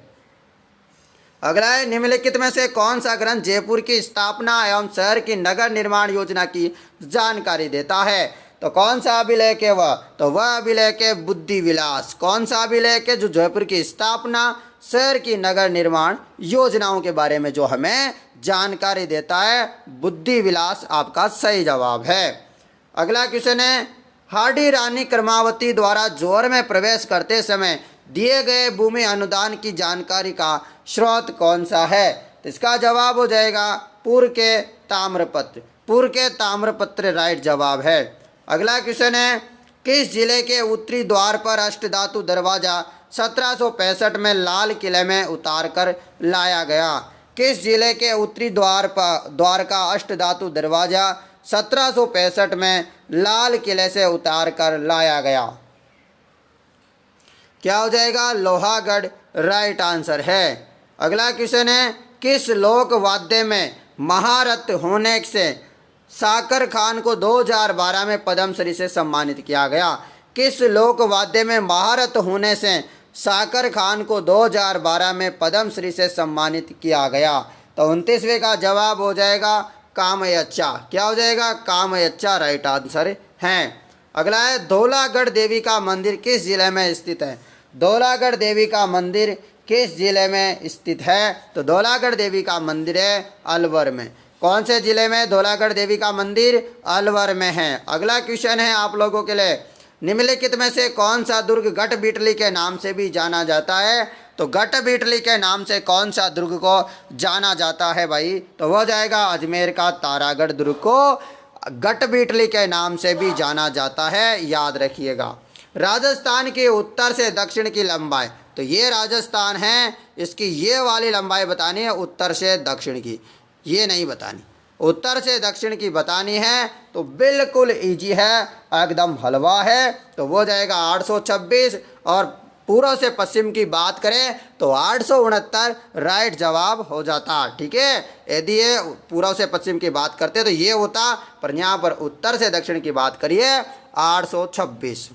अगला है, निम्नलिखित में से कौन सा ग्रंथ जयपुर की स्थापना एवं शहर की नगर निर्माण योजना की जानकारी देता है? तो कौन सा अभिलेख है वह? तो वह अभिलेख है बुद्धि विलास। कौन सा अभिलेख है? जो जयपुर की स्थापना, शहर की नगर निर्माण योजनाओं के बारे में जो हमें जानकारी देता है, बुद्धि विलास आपका सही जवाब है। अगला क्वेश्चन है, हाडी रानी क्रमावती द्वारा जोर में प्रवेश करते समय दिए गए भूमि अनुदान की जानकारी का स्रोत कौन सा है? तो इसका जवाब हो जाएगा पूर्व के ताम्रपत्र। पूर्व के ताम्रपत्र राइट जवाब है। अगला क्वेश्चन है, किस जिले के उत्तरी द्वार पर अष्टधातु दरवाजा 1765 में लाल किले में उतार कर लाया गया? किस जिले के उत्तरी द्वार का अष्टधातु दरवाजा 1765 में लाल किले से उतार कर लाया गया? क्या हो जाएगा? लोहागढ़ राइट आंसर है। अगला क्वेश्चन है, किस लोक वाद्य में महारथ होने से साकर खान को 2012 में पद्मश्री से सम्मानित किया गया? किस लोक वाद्य में महारथ होने से साकर खान को 2012 में पद्मश्री से सम्मानित किया गया? तो 29वें का जवाब हो जाएगा कामयच्चा। क्या हो जाएगा? कामयच्चा राइट आंसर है। अगला है, धौलागढ़ देवी का मंदिर किस जिले में स्थित है? धौलागढ़ देवी का मंदिर किस जिले में स्थित है? तो धौलागढ़ देवी का मंदिर है अलवर में। कौन से जिले में धौलागढ़ देवी का मंदिर? अलवर में है। अगला क्वेश्चन है आप लोगों के लिए, निम्नलिखित में से कौन सा दुर्ग गढ़बिटली के नाम से भी जाना जाता है? तो गटबिटली के नाम से कौन सा दुर्ग को जाना जाता है भाई? तो वो जाएगा अजमेर का तारागढ़ दुर्ग को गटबिटली के नाम से भी जाना जाता है, याद रखिएगा। राजस्थान के उत्तर से दक्षिण की लंबाई, तो ये राजस्थान है, इसकी ये वाली लंबाई बतानी है उत्तर से दक्षिण की, ये नहीं बतानी। उत्तर से दक्षिण की बतानी है तो बिल्कुल इजी है, एकदम हलवा है। तो वो जाएगा 826। और पूर्व से पश्चिम की बात करें तो 869 राइट जवाब हो जाता। ठीक है, यदि ये पूर्व से पश्चिम की बात करते तो ये होता, पर यहाँ पर उत्तर से दक्षिण की बात करिए 826।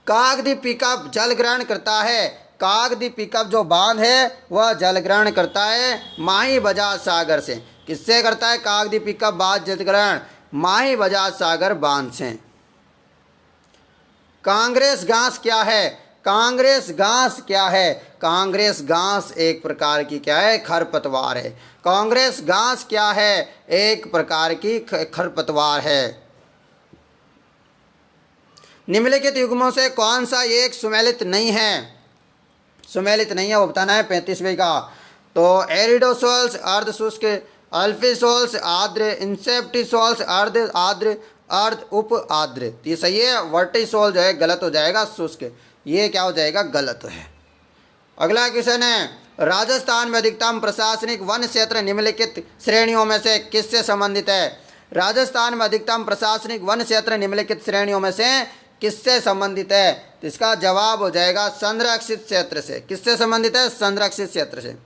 काकद्वीप पिकअप जल ग्रहण करता है, काकद्वीप पिकअप जो बांध है वह जल ग्रहण करता है माही बजाज सागर से। किससे करता है काकद्वीप पिकअप बांध जल ग्रहण? माही बजाज सागर बांध से। कांग्रेस घास क्या है? कांग्रेस घास क्या है? कांग्रेस घास एक प्रकार की क्या है? खरपतवार है। कांग्रेस घास क्या है? एक प्रकार की खरपतवार है। निम्नलिखित युग्मों से कौन सा एक सुमेलित नहीं है? सुमेलित नहीं है वो बताना है 35वें का। तो एरिडोसोल्स अर्ध शुष्क, अल्फिसोल्स आर्द्र, इंसेप्टिसोल्स अर्ध आर्द्र, अर्ध उप आर्द्र। ये सही है। वर्टिसोल जो है गलत हो जाएगा, शुष्क, ये क्या हो जाएगा? गलत है। अगला क्वेश्चन है, राजस्थान में अधिकतम प्रशासनिक वन क्षेत्र निम्नलिखित श्रेणियों में से किससे संबंधित है? राजस्थान में अधिकतम प्रशासनिक वन क्षेत्र निम्नलिखित श्रेणियों में से किससे संबंधित है? तो इसका जवाब हो जाएगा संरक्षित क्षेत्र से। किससे संबंधित है? संरक्षित क्षेत्र से।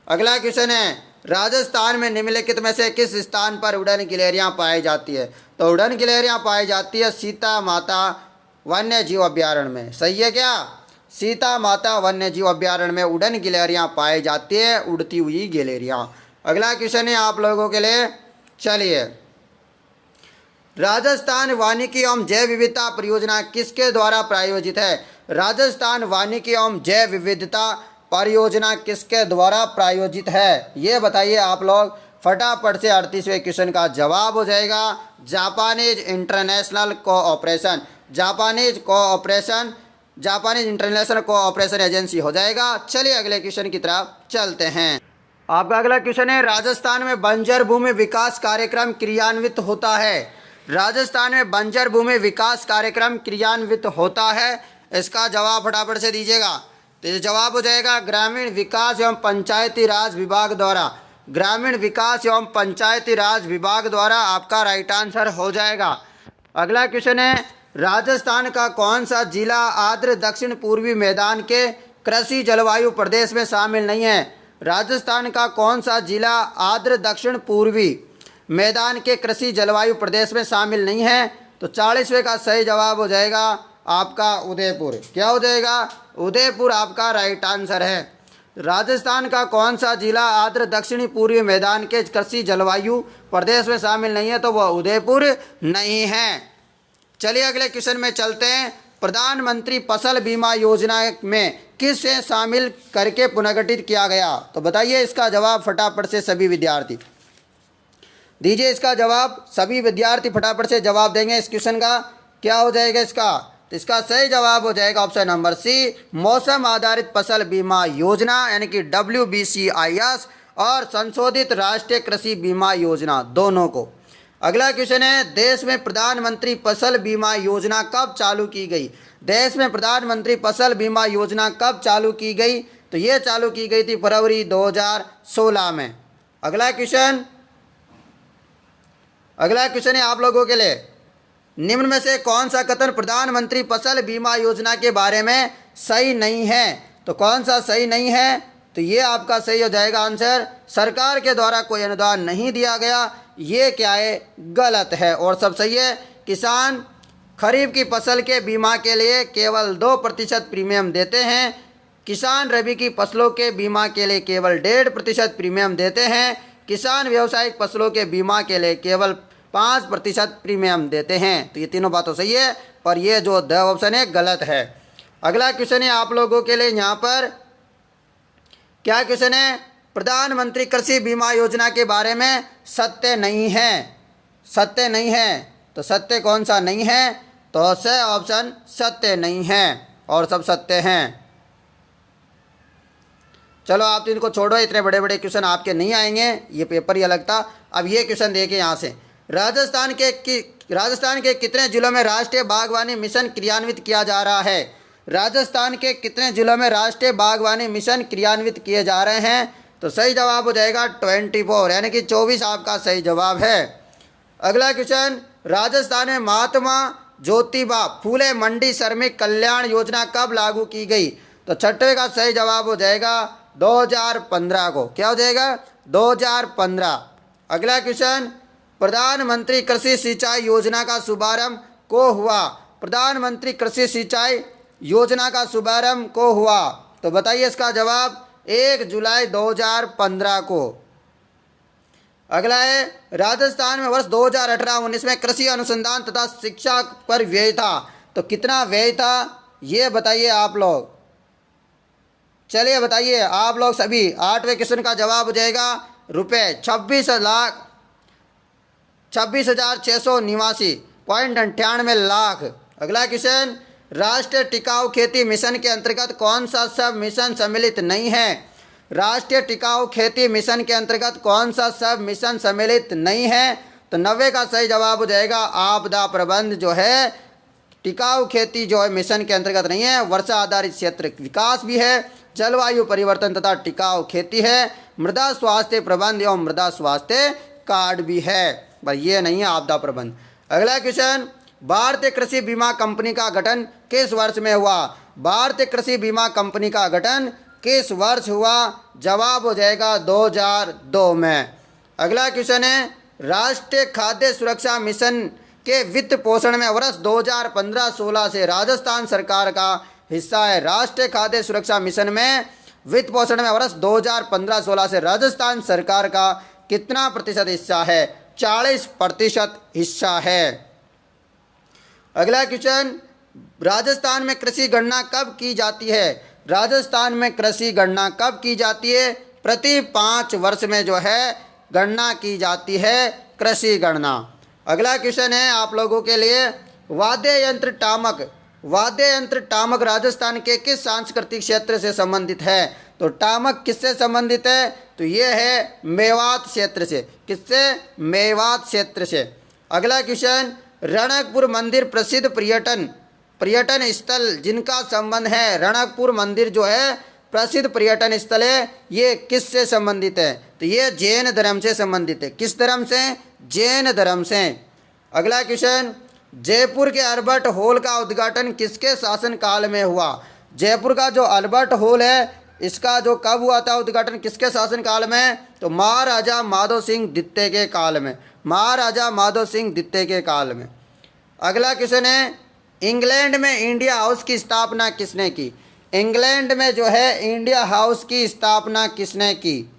अगला क्वेश्चन है, राजस्थान में निम्नलिखित में से किस स्थान पर उड़न गिलहरियां पाई जाती है? तो उड़न गिलहरियां पाई जाती है सीता माता वन्य जीव अभ्यारण्य में। सही है क्या? सीता माता वन्य जीव अभ्यारण्य में उड़न गिलहरियां पाई जाती है, उड़ती हुई गिलहरियां। अगला क्वेश्चन है आप लोगों के लिए, चलिए, राजस्थान वानिकी एवं जैव विविधता परियोजना किसके द्वारा प्रायोजित है? राजस्थान वानिकी एवं जैव विविधता परियोजना किसके द्वारा प्रायोजित है? ये बताइए आप लोग फटाफट से। 38वें क्वेश्चन का जवाब हो जाएगा Japanese international cooperation. Japanese international cooperation agency हो जाएगा। चलिए अगले क्वेश्चन की तरफ चलते हैं। आपका अगला क्वेश्चन है, राजस्थान में बंजर भूमि विकास कार्यक्रम क्रियान्वित होता है। राजस्थान में बंजर भूमि विकास कार्यक्रम क्रियान्वित होता है, इसका जवाब फटाफट से दीजिएगा। तो ये जवाब हो जाएगा ग्रामीण विकास एवं पंचायती राज विभाग द्वारा। ग्रामीण विकास एवं पंचायती राज विभाग द्वारा आपका राइट आंसर हो जाएगा। अगला क्वेश्चन है, राजस्थान का कौन सा जिला आर्द्र दक्षिण पूर्वी मैदान के कृषि जलवायु प्रदेश में शामिल नहीं है? राजस्थान का कौन सा जिला आर्द्र दक्षिण पूर्वी मैदान के कृषि जलवायु प्रदेश में शामिल नहीं है? तो 40वें का सही जवाब हो जाएगा आपका उदयपुर। क्या हो जाएगा? उदयपुर आपका राइट आंसर है। राजस्थान का कौन सा जिला आर्द्र दक्षिणी पूर्वी मैदान के कृषि जलवायु प्रदेश में शामिल नहीं है? तो वह उदयपुर नहीं है। चलिए अगले क्वेश्चन में चलते हैं। प्रधानमंत्री फसल बीमा योजना में किसे शामिल करके पुनर्गठित किया गया? तो बताइए इसका जवाब फटाफट से सभी विद्यार्थी दीजिए। इसका जवाब सभी विद्यार्थी फटाफट से जवाब देंगे। इस क्वेश्चन का क्या हो जाएगा इसका? तो इसका सही जवाब हो जाएगा ऑप्शन नंबर सी, मौसम आधारित फसल बीमा योजना यानी कि WBCIS और संशोधित राष्ट्रीय कृषि बीमा योजना, दोनों को। अगला क्वेश्चन है, देश में प्रधानमंत्री फसल बीमा योजना कब चालू की गई? देश में प्रधानमंत्री फसल बीमा योजना कब चालू की गई? तो ये चालू की गई थी फरवरी 2016 में। अगला क्वेश्चन है आप लोगों के लिए, निम्न में से कौन सा कथन प्रधानमंत्री फसल बीमा योजना के बारे में सही नहीं है? तो कौन सा सही नहीं है? तो ये आपका सही हो जाएगा आंसर, सरकार के द्वारा कोई अनुदान नहीं दिया गया। ये क्या है? गलत है। और सब सही है। किसान खरीफ की फसल के बीमा के लिए केवल 2% प्रीमियम देते हैं। किसान रबी की फसलों के बीमा के लिए केवल 1.5% प्रीमियम देते हैं। किसान व्यावसायिक फसलों के बीमा के लिए केवल 5% प्रीमियम देते हैं। तो ये तीनों बातों सही है, पर ये जो द ऑप्शन है गलत है। अगला क्वेश्चन है आप लोगों के लिए, यहाँ पर क्या क्वेश्चन है? प्रधानमंत्री कृषि बीमा योजना के बारे में सत्य नहीं है। सत्य नहीं है, तो सत्य कौन सा नहीं है? तो स ऑप्शन सत्य नहीं है और सब सत्य हैं। चलो आप तो इनको छोड़ो, इतने बड़े बड़े क्वेश्चन आपके नहीं आएंगे, ये पेपर ही अलग था। अब ये क्वेश्चन देखिए यहाँ से, राजस्थान के कितने जिलों में राष्ट्रीय बागवानी मिशन क्रियान्वित किया जा रहा है? राजस्थान के कितने जिलों में राष्ट्रीय बागवानी मिशन क्रियान्वित किए जा रहे हैं? तो सही जवाब हो जाएगा 24, यानी कि 24 आपका सही जवाब है। अगला क्वेश्चन, राजस्थान में महात्मा ज्योतिबा फूले मंडी श्रमिक कल्याण योजना कब लागू की गई? तो छठवें का सही जवाब हो जाएगा 2015 को। क्या हो जाएगा? 2015। अगला क्वेश्चन, प्रधानमंत्री कृषि सिंचाई योजना का शुभारंभ को हुआ? प्रधानमंत्री कृषि सिंचाई योजना का शुभारंभ को हुआ? तो बताइए इसका जवाब 1 जुलाई 2015 को। अगला है, राजस्थान में वर्ष 2018-19 में कृषि अनुसंधान तथा शिक्षा पर व्यय था, तो कितना व्यय था ये बताइए आप लोग। चलिए बताइए आप लोग सभी। 8वें क्वेश्चन का जवाब हो जाएगा रुपये 26,689.98 लाख। अगला क्वेश्चन, राष्ट्रीय टिकाऊ खेती मिशन के अंतर्गत कौन सा सब मिशन सम्मिलित नहीं है? राष्ट्रीय टिकाऊ खेती मिशन के अंतर्गत कौन सा सब मिशन सम्मिलित नहीं है? तो 90 का सही जवाब हो जाएगा आपदा प्रबंध जो है टिकाऊ खेती जो है मिशन के अंतर्गत नहीं है। वर्षा आधारित क्षेत्र विकास भी है, जलवायु परिवर्तन तथा टिकाऊ खेती है, मृदा स्वास्थ्य प्रबंध एवं मृदा स्वास्थ्य कार्ड भी है, पर ये नहीं है आपदा प्रबंध। अगला क्वेश्चन, भारतीय कृषि बीमा कंपनी का गठन किस वर्ष में हुआ? भारतीय कृषि बीमा कंपनी का गठन किस वर्ष हुआ? जवाब हो जाएगा 2002 में। अगला क्वेश्चन है, राष्ट्रीय खाद्य सुरक्षा मिशन के वित्त पोषण में वर्ष 2015-16 से राजस्थान सरकार का हिस्सा है। राष्ट्रीय खाद्य सुरक्षा मिशन में वित्त पोषण में वर्ष 2015-16 से राजस्थान सरकार का कितना प्रतिशत हिस्सा है? 40% हिस्सा है। अगला क्वेश्चन, राजस्थान में कृषि गणना कब की जाती है? राजस्थान में कृषि गणना कब की जाती है? प्रति 5 वर्ष में जो है गणना की जाती है कृषि गणना। अगला क्वेश्चन है आप लोगों के लिए, वाद्य यंत्र टामक राजस्थान के किस सांस्कृतिक क्षेत्र से संबंधित है? तो टामक किससे संबंधित है? तो ये है मेवात क्षेत्र से। किससे? मेवात क्षेत्र से। अगला क्वेश्चन, रणकपुर मंदिर प्रसिद्ध पर्यटन स्थल जिनका संबंध है, रणकपुर मंदिर जो है प्रसिद्ध पर्यटन स्थल है, ये किससे संबंधित है? तो ये जैन धर्म से संबंधित है। किस धर्म से? जैन धर्म से। अगला क्वेश्चन, जयपुर के अल्बर्ट हॉल का उद्घाटन किसके शासन काल में हुआ? जयपुर का जो अल्बर्ट हॉल है इसका जो कब हुआ था उद्घाटन, किसके शासन काल में? तो महाराजा माधव सिंह द्वितीय के काल में। महाराजा माधव सिंह द्वितीय के काल में। अगला क्वेश्चन है, इंग्लैंड में इंडिया हाउस की स्थापना किसने की? इंग्लैंड में जो है इंडिया हाउस की स्थापना किसने की?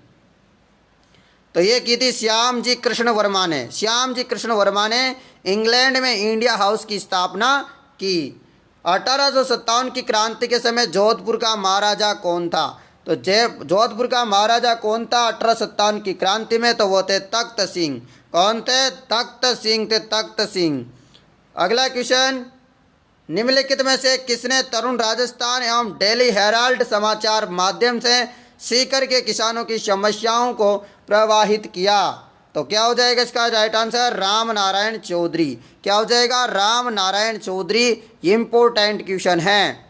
तो ये की थी श्याम जी कृष्ण वर्मा ने। श्याम जी कृष्ण वर्मा ने इंग्लैंड में इंडिया हाउस की स्थापना की। 1857 की क्रांति के समय जोधपुर का महाराजा कौन था? तो जोधपुर का महाराजा कौन था 1857 की क्रांति में? तो वो थे तख्त सिंह। कौन थे? तख्त सिंह थे, तख्त सिंह। अगला क्वेश्चन, निम्नलिखित में से किसने तरुण राजस्थान एवं डेली हेराल्ड समाचार माध्यम से सीकर के किसानों की समस्याओं को प्रवाहित किया? तो क्या हो जाएगा इसका राइट आंसर? राम नारायण चौधरी। क्या हो जाएगा? राम नारायण चौधरी। इम्पोर्टेंट क्वेश्चन है।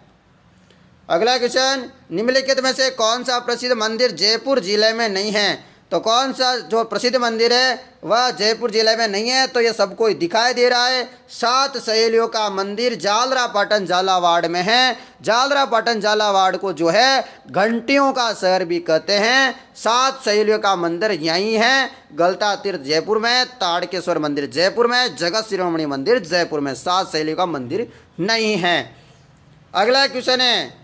अगला क्वेश्चन, निम्नलिखित में से कौन सा प्रसिद्ध मंदिर जयपुर जिले में नहीं है? तो कौन सा जो प्रसिद्ध मंदिर है वह जयपुर जिले में नहीं है? तो ये सबको दिखाई दे रहा है। 7 सहेलियों का मंदिर जालरापाटन झालावाड़ में है। जालरापाटन झालावाड़ को जो है घंटियों का शहर भी कहते हैं। 7 सहेलियों का मंदिर यहीं है। गलता तीर्थ जयपुर में, ताड़केश्वर मंदिर जयपुर में, जगत शिरोमणि मंदिर जयपुर में। 7 सहेलियों का मंदिर नहीं है। अगला क्वेश्चन है,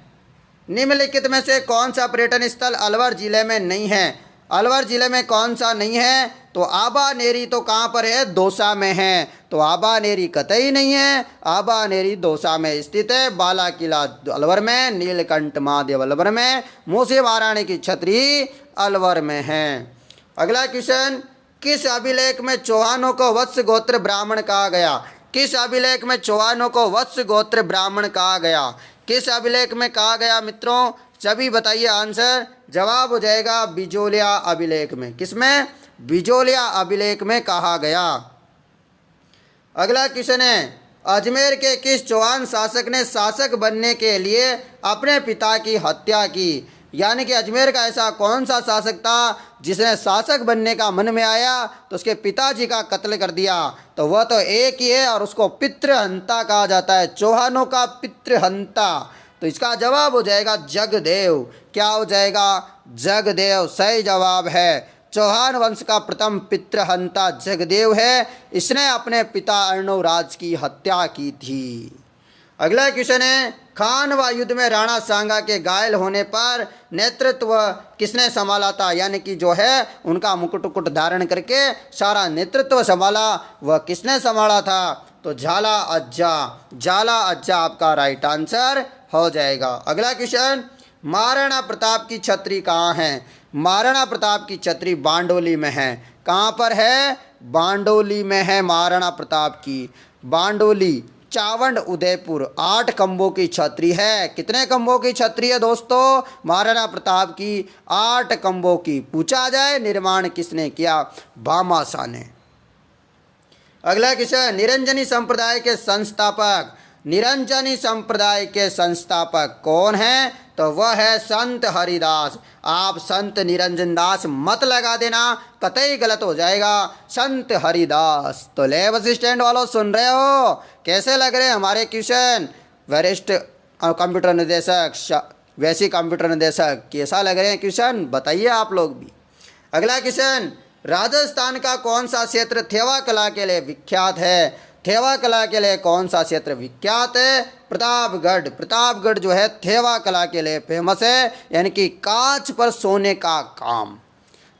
निम्नलिखित में से कौन सा पर्यटन स्थल अलवर जिले में नहीं है? अलवर जिले में कौन सा नहीं है? तो आबानेरी तो कहाँ पर है? दौसा में है। तो आबानेरी कतई नहीं है। आबानेरी दौसा में स्थित है। बाला किला अलवर में, नीलकंठ महादेव अलवर में, मूसी महारानी की छतरी अलवर में है। अगला क्वेश्चन, किस अभिलेख में चौहानों को वत्स गोत्र ब्राह्मण कहा गया? किस अभिलेख में चौहानों को वत्स गोत्र ब्राह्मण कहा गया? किस अभिलेख में कहा गया मित्रों? सभी बताइए आंसर। जवाब हो जाएगा बिजोलिया अभिलेख में। किसमें? बिजोलिया अभिलेख में कहा गया। अगला क्वेश्चन है, अजमेर के किस चौहान शासक ने शासक बनने के लिए अपने पिता की हत्या की? यानी कि अजमेर का ऐसा कौन सा शासक था जिसने शासक बनने का मन में आया तो उसके पिताजी का कत्ल कर दिया? तो वह तो एक ही है और उसको पितृहंता कहा जाता है, चौहानों का पितृहंता। तो इसका जवाब हो जाएगा जगदेव। क्या हो जाएगा? जगदेव सही जवाब है। चौहान वंश का प्रथम पितृहंता जगदेव है। इसने अपने पिता अर्णवराज की हत्या की थी। अगला क्वेश्चन है, खानवा युद्ध में राणा सांगा के घायल होने पर नेतृत्व किसने संभाला था? यानी कि जो है उनका मुकुट उकुट धारण करके सारा नेतृत्व संभाला, वह किसने संभाला था? तो झाला अज्जा। झाला अज्जा आपका राइट आंसर हो जाएगा। अगला क्वेश्चन, महाराणा प्रताप की छतरी कहाँ है? महाराणा प्रताप की छतरी बांडोली में है। कहाँ पर है? बांडोली में है महाराणा प्रताप की। बांडोली, चावंड, उदयपुर। 8 खंभों की छतरी है। कितने खंभों की छतरी है दोस्तों? महाराणा प्रताप की 8 खंभों की। पूछा जाए निर्माण किसने किया? भामाशाह ने। अगला क्वेश्चन, निरंजनी संप्रदाय के संस्थापक। निरंजनी संप्रदाय के संस्थापक कौन है? तो वह है संत हरिदास। आप संत निरंजन दास मत लगा देना, कतई गलत हो जाएगा। संत हरिदास। तो लैब असिस्टेंट वालों सुन रहे हो? कैसे लग रहे हैं हमारे क्वेश्चन? वरिष्ठ कंप्यूटर निदेशक, वैसी कंप्यूटर निदेशक, कैसा लग रहे हैं क्वेश्चन? बताइए आप लोग भी। अगला क्वेश्चन, राजस्थान का कौन सा क्षेत्र थेवा कला के लिए विख्यात है? थेवा कला के लिए कौन सा क्षेत्र विख्यात है? प्रतापगढ़। प्रतापगढ़ जो है थेवा कला के लिए फेमस है, यानी कि कांच पर सोने का काम।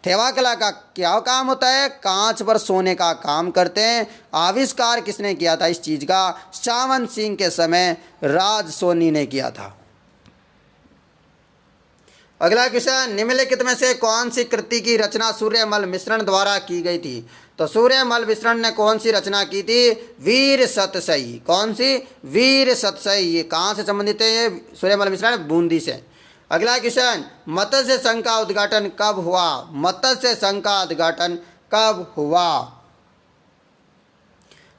थेवा कला का क्या काम होता है? कांच पर सोने का काम करते हैं। आविष्कार किसने किया था इस चीज़ का? सावन सिंह के समय राज सोनी ने किया था। अगला क्वेश्चन, निम्नलिखित में से कौन सी कृति की रचना सूर्यमल मिश्रण द्वारा की गई थी? तो सूर्यमल मिश्रण ने कौन सी रचना की थी? वीर सतसई। कौन सी? वीर सतसई। ये कहाँ से संबंधित है? ये सूर्यमल मिश्रण बूंदी से। अगला क्वेश्चन, मत्स्य संघ का उद्घाटन कब हुआ? मत्स्य संघ का उद्घाटन कब हुआ?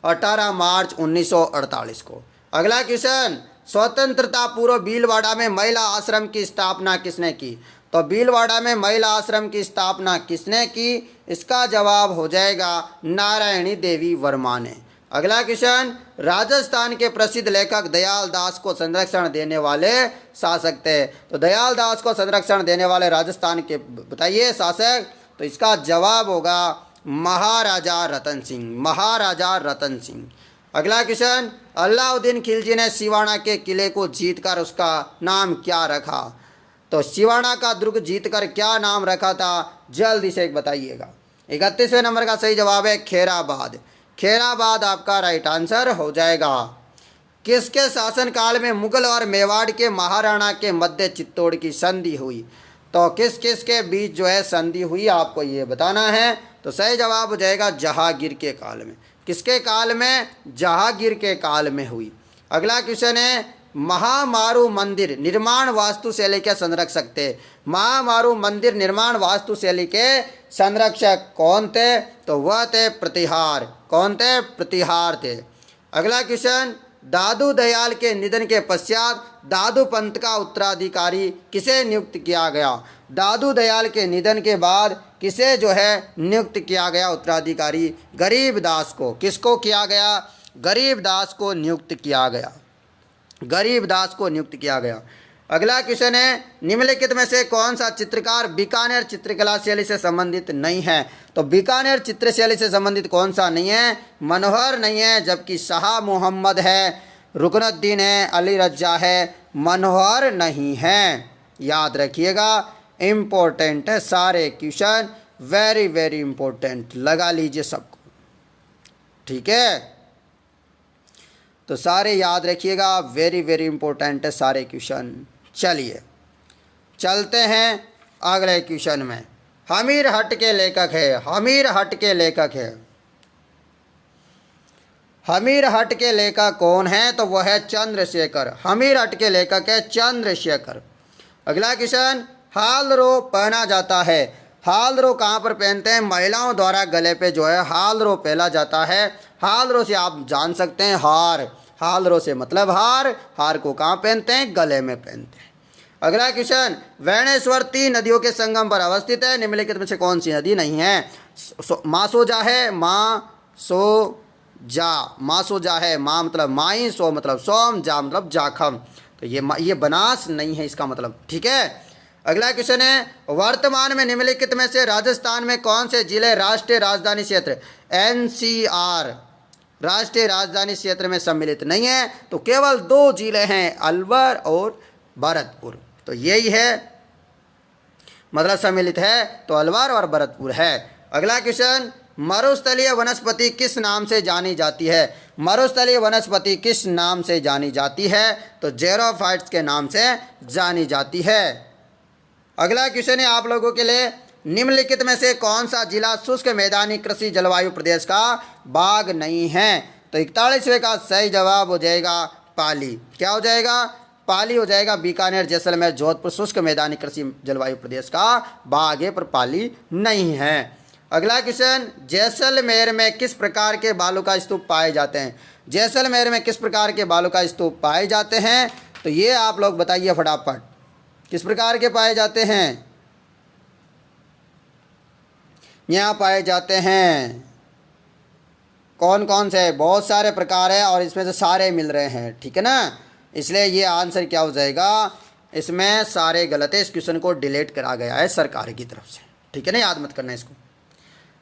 18 मार्च 1948 को। अगला क्वेश्चन, स्वतंत्रता पूर्व भीलवाड़ा में महिला आश्रम की स्थापना किसने की? तो भीलवाड़ा में महिला आश्रम की स्थापना किसने की? इसका जवाब हो जाएगा नारायणी देवी वर्मा ने। अगला क्वेश्चन, राजस्थान के प्रसिद्ध लेखक दयाल दास को संरक्षण देने वाले शासक थे। तो दयाल दास को संरक्षण देने वाले राजस्थान के बताइए शासक। तो इसका जवाब होगा महाराजा रतन सिंह। महाराजा रतन सिंह। अगला क्वेश्चन, अलाउद्दीन खिलजी ने सिवाना के किले को जीतकर उसका नाम क्या रखा? तो सिवाना का दुर्ग जीतकर क्या नाम रखा था? जल्दी से एक बताइएगा। 31वें नंबर का सही जवाब है खैराबाद। खैराबाद आपका राइट आंसर हो जाएगा। किसके शासनकाल में मुगल और मेवाड़ के महाराणा के मध्य चित्तौड़ की संधि हुई? तो किस किस के बीच जो है संधि हुई आपको ये बताना है। तो सही जवाब हो जाएगा जहांगीर के काल में। किसके काल में? जहांगीर के काल में हुई। अगला क्वेश्चन है, महामारू मंदिर निर्माण वास्तुशैली के संरक्षक थे। महामारू मंदिर निर्माण वास्तुशैली के संरक्षक कौन थे? तो वह थे प्रतिहार। कौन थे? प्रतिहार थे। अगला क्वेश्चन, दादू दयाल के निधन के पश्चात दादू पंथ का उत्तराधिकारी किसे नियुक्त किया गया? दादू दयाल के निधन के बाद किसे जो है नियुक्त किया गया उत्तराधिकारी? गरीबदास को। किसको किया गया? गरीबदास को नियुक्त किया गया। गरीबदास को नियुक्त किया गया। अगला क्वेश्चन है, निम्नलिखित में से कौन सा चित्रकार बीकानेर चित्रकला शैली से संबंधित नहीं है? तो बीकानेर चित्र शैली से संबंधित कौन सा नहीं है? मनोहर नहीं है, जबकि शाह मोहम्मद है, रुकनुद्दीन है, अली रजा है, मनोहर नहीं है। याद रखिएगा, इम्पोर्टेंट है सारे क्वेश्चन, वेरी वेरी इंपॉर्टेंट, लगा लीजिए सबको, ठीक है। तो सारे याद रखिएगा, वेरी वेरी इंपॉर्टेंट है सारे क्वेश्चन। चलिए चलते हैं अगले क्वेश्चन में। हमीर हट के लेखक है। हमीर हट के लेखक है। हमीर हट के लेखक कौन है? तो वह है चंद्रशेखर। हमीर हट के लेखक है चंद्रशेखर। अगला क्वेश्चन, हालरो पहना जाता है। हालरो कहाँ पर पहनते हैं? महिलाओं द्वारा गले पे जो है हालरो पहना जाता है। हालरो से आप जान सकते हैं हार, हालरो से मतलब हार, हार को कहाँ पहनते हैं? गले में पहनते हैं। अगला क्वेश्चन, वेणेश्वर 3 नदियों के संगम पर अवस्थित है, निम्नलिखित में से कौन सी नदी नहीं है? मासोजा है, मासोजा है, मा मतलब माई, सो मतलब सोम, जा मतलब जाखम। तो ये बनास नहीं है इसका मतलब, ठीक है। अगला क्वेश्चन है, वर्तमान में निम्नलिखित में से राजस्थान में कौन से जिले राष्ट्रीय राजधानी क्षेत्र एनसीआर राष्ट्रीय राजधानी क्षेत्र में सम्मिलित नहीं है? तो केवल 2 जिले हैं, अलवर और भरतपुर। तो यही है, मतलब सम्मिलित है तो अलवर और भरतपुर है। अगला क्वेश्चन, मरुस्थलीय वनस्पति किस नाम से जानी जाती है? मरुस्थलीय वनस्पति किस नाम से जानी जाती है? तो जेरोफाइट्स के नाम से जानी जाती है। अगला क्वेश्चन है आप लोगों के लिए, निम्नलिखित में से कौन सा जिला शुष्क मैदानी कृषि जलवायु प्रदेश का भाग नहीं है? तो 41वें का सही जवाब हो जाएगा पाली। क्या हो जाएगा? पाली हो जाएगा। बीकानेर, जैसलमेर, जोधपुर शुष्क मैदानी कृषि जलवायु प्रदेश का भाग है, पर पाली नहीं है। अगला क्वेश्चन, जैसलमेर में किस प्रकार के बालू का स्तूप पाए जाते हैं? जैसलमेर में किस प्रकार के बालू का स्तूप पाए जाते हैं? तो ये आप लोग बताइए फटाफट, किस प्रकार के पाए जाते हैं? यहाँ पाए जाते हैं कौन कौन से? बहुत सारे प्रकार है और इसमें से सारे मिल रहे हैं, ठीक है ना। इसलिए ये आंसर क्या हो जाएगा? इसमें सारे गलत है, इस क्वेश्चन को डिलीट करा गया है सरकार की तरफ से, ठीक है ना, याद मत करना इसको।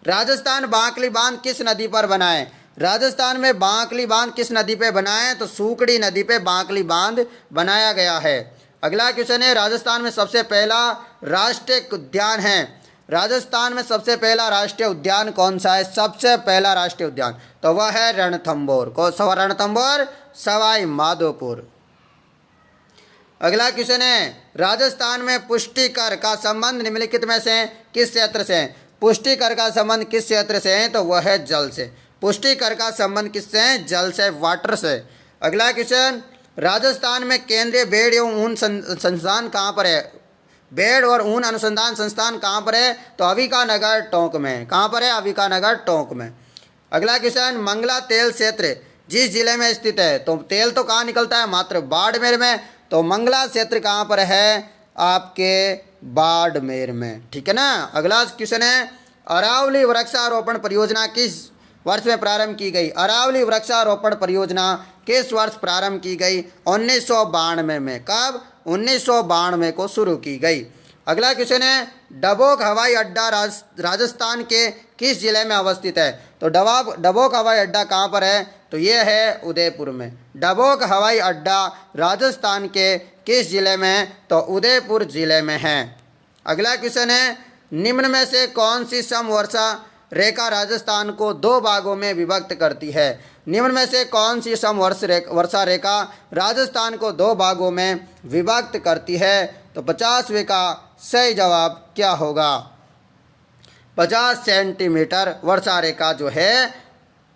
राजस्थान बांकली बांध किस नदी पर बना है? राजस्थान में बांकली बांध किस नदी पे बना है? तो सूकड़ी नदी पे बांकली बांध बनाया गया है। अगला क्वेश्चन है, राजस्थान में सबसे पहला राष्ट्रीय उद्यान है। राजस्थान में सबसे पहला राष्ट्रीय उद्यान कौन सा है? सबसे पहला राष्ट्रीय उद्यान तो वह है रणथंभौर। कौन सा? रणथंभौर, सवाई माधोपुर। अगला क्वेश्चन है, राजस्थान में पुष्टिकर का संबंध निम्नलिखित में से किस क्षेत्र से है? पुष्टिकर का संबंध किस क्षेत्र से है? तो वह है जल से। पुष्टिकर का संबंध किससे है? जल से, वाटर से। अगला क्वेश्चन, राजस्थान में केंद्रीय भेड़ एवं ऊन संस्थान कहाँ पर है? भेड़ और ऊन अनुसंधान संस्थान कहाँ पर है? तो अविकानगर टोंक में। कहाँ पर है? अविकानगर टोंक में। अगला क्वेश्चन, मंगला तेल क्षेत्र जिस जिले में स्थित है, तो तेल तो कहाँ निकलता है? मात्र बाड़मेर में। तो मंगला क्षेत्र कहाँ पर है? आपके बाड़मेर में, ठीक है ना। अगला क्वेश्चन है, अरावली वृक्षारोपण परियोजना किस वर्ष में प्रारंभ की गई? अरावली वृक्षारोपण परियोजना किस वर्ष प्रारंभ की गई? 1992 में। कब? 1992 को शुरू की गई। अगला क्वेश्चन है, डबोक हवाई अड्डा राजस्थान के किस जिले में अवस्थित है? तो डबोक हवाई अड्डा कहाँ पर है? तो ये है उदयपुर में। डबोक हवाई अड्डा राजस्थान के किस जिले में? तो उदयपुर जिले में है। अगला क्वेश्चन है, निम्न में से कौन सी समवर्षा रेखा राजस्थान को 2 भागों में विभक्त करती है? निम्न में से कौन सी समवर्षा रेखा राजस्थान को 2 भागों में विभक्त करती है? तो 50वें का सही जवाब क्या होगा? 50 सेंटीमीटर वर्षा रेखा जो है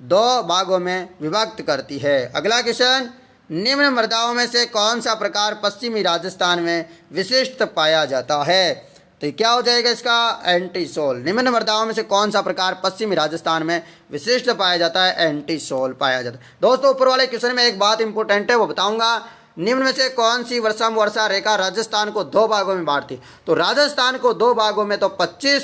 2 भागों में विभक्त करती है। अगला क्वेश्चन, निम्न मृदाओं में से कौन सा प्रकार पश्चिमी राजस्थान में विशिष्ट पाया जाता है? तो क्या हो जाएगा इसका? एंटीसोल। निम्न मृदाओं में से कौन सा प्रकार पश्चिमी राजस्थान में विशिष्ट पाया जाता है? एंटीसोल पाया जाता है। दोस्तों, ऊपर वाले क्वेश्चन में एक बात इंपॉर्टेंट है, वो बताऊंगा। निम्न में से कौन सी वर्षा रेखा राजस्थान को 2 भागों में बांटती? तो राजस्थान को 2 भागों में तो 25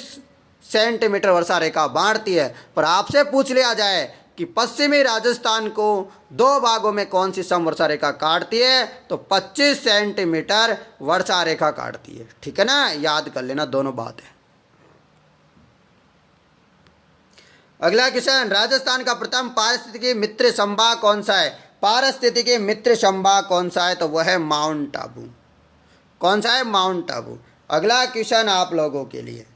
सेंटीमीटर वर्षा रेखा बांटती है। पर आपसे पूछ लिया जाए कि पश्चिमी राजस्थान को 2 भागों में कौन सी समवर्षा रेखा काटती है? तो 25 सेंटीमीटर वर्षा रेखा काटती है, ठीक है ना। याद कर लेना दोनों बात है। अगला क्वेश्चन, राजस्थान का प्रथम पारिस्थितिकी मित्र संभाग कौन सा है? पारिस्थितिकी मित्र संभाग कौन सा है? तो वह है माउंट आबू। कौन सा है? माउंट आबू। अगला क्वेश्चन आप लोगों के लिए,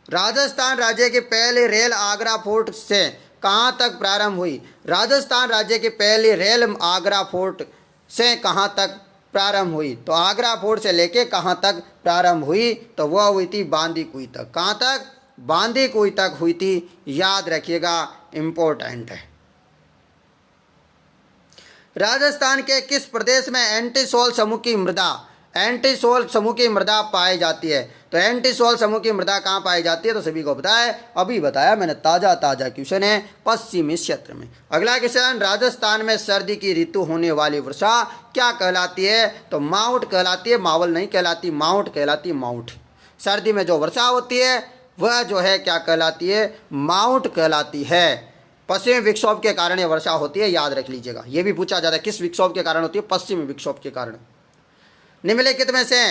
राजस्थान राज्य की पहली रेल आगरा फोर्ट से कहाँ तक प्रारंभ हुई? राजस्थान राज्य की पहली रेल आगरा फोर्ट से कहाँ तक प्रारंभ हुई? तो आगरा फोर्ट से लेके कहाँ तक प्रारंभ हुई? तो वह हुई थी बांदीकुई तक। कहाँ तक? बांदीकुई तक हुई थी। याद रखिएगा, इम्पोर्टेंट है। राजस्थान के किस प्रदेश में एंटीसोल समूह की मृदा एंटी सोल समूह की मृदा पाई जाती है। तो एंटी सोल समूह की मृदा कहाँ पाई जाती है, तो सभी को पता है, अभी बताया मैंने, ताज़ा ताज़ा क्वेश्चन है, पश्चिमी क्षेत्र में। अगला क्वेश्चन, राजस्थान में सर्दी की ऋतु होने वाली वर्षा क्या कहलाती है, तो माउंट कहलाती है, मावल नहीं कहलाती, माउंट कहलाती, माउंट। सर्दी में जो वर्षा होती है वह जो है क्या कहलाती है, माउंट कहलाती है। पश्चिमी विक्षोभ के कारण ये वर्षा होती है, याद रख लीजिएगा, ये भी पूछा जाता है किस विक्षोभ के कारण होती है, पश्चिमी विक्षोभ के कारण। निम्नलिखित में से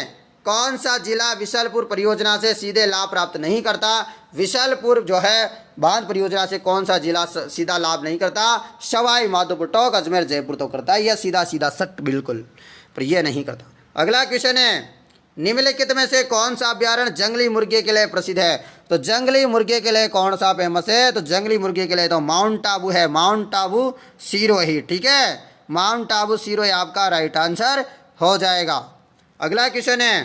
कौन सा जिला विशलपुर परियोजना से सीधे लाभ प्राप्त नहीं करता, विशलपुर जो है बांध परियोजना से कौन सा जिला सीधा लाभ नहीं करता, सवाई माधोपुर, टोंक, अजमेर, जयपुर तो करता है, यह सीधा सीधा सट बिल्कुल, पर यह नहीं करता। अगला क्वेश्चन है, निम्नलिखित में से कौन सा अभ्यारण्य जंगली मुर्गे के लिए प्रसिद्ध है, तो जंगली मुर्गे के लिए कौन सा फेमस है, तो जंगली मुर्गे के लिए तो माउंट आबू है, माउंट आबू सिरोही, ठीक है, माउंट आबू सिरोही आपका राइट आंसर हो जाएगा। अगला क्वेश्चन है,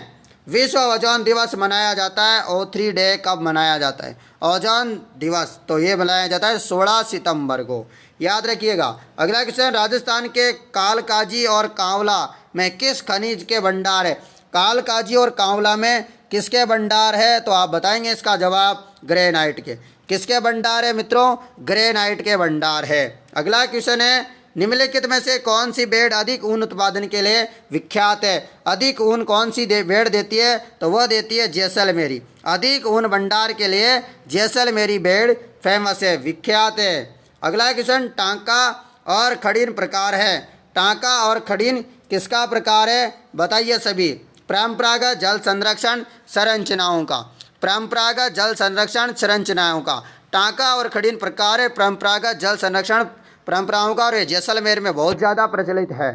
विश्व ओजोन दिवस मनाया जाता है, O3 डे कब मनाया जाता है, ओजोन दिवस तो ये मनाया जाता है 16 सितंबर को, याद रखिएगा। अगला क्वेश्चन, राजस्थान के कालकाजी और कांवला में किस खनिज के भंडार है, कालकाजी और कांवला में किसके भंडार है, तो आप बताएंगे इसका जवाब ग्रेनाइट के। किसके भंडार है मित्रों, ग्रेनाइट के भंडार है। अगला क्वेश्चन है, निम्नलिखित में से कौन सी भेड़ अधिक ऊन उत्पादन के लिए विख्यात है, अधिक ऊन कौन सी भेड़ देती है, तो वह देती है जैसलमेरी, अधिक ऊन भंडार के लिए जैसलमेरी भेड़ फेमस है, विख्यात है। अगला क्वेश्चन, टांका और खड़ीन प्रकार है, टांका और खड़ीन किसका प्रकार है, बताइए सभी, परंपरागत जल संरक्षण संरचनाओं का, परंपरागत जल संरक्षण संरचनाओं का टांका और खड़ीन प्रकार है, परंपरागत जल संरक्षण परंपराओं का, और ये जैसलमेर में बहुत ज़्यादा प्रचलित है।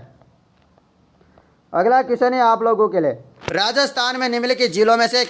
अगला क्वेश्चन है आप लोगों के लिए, राजस्थान में निम्नलिखित जिलों में से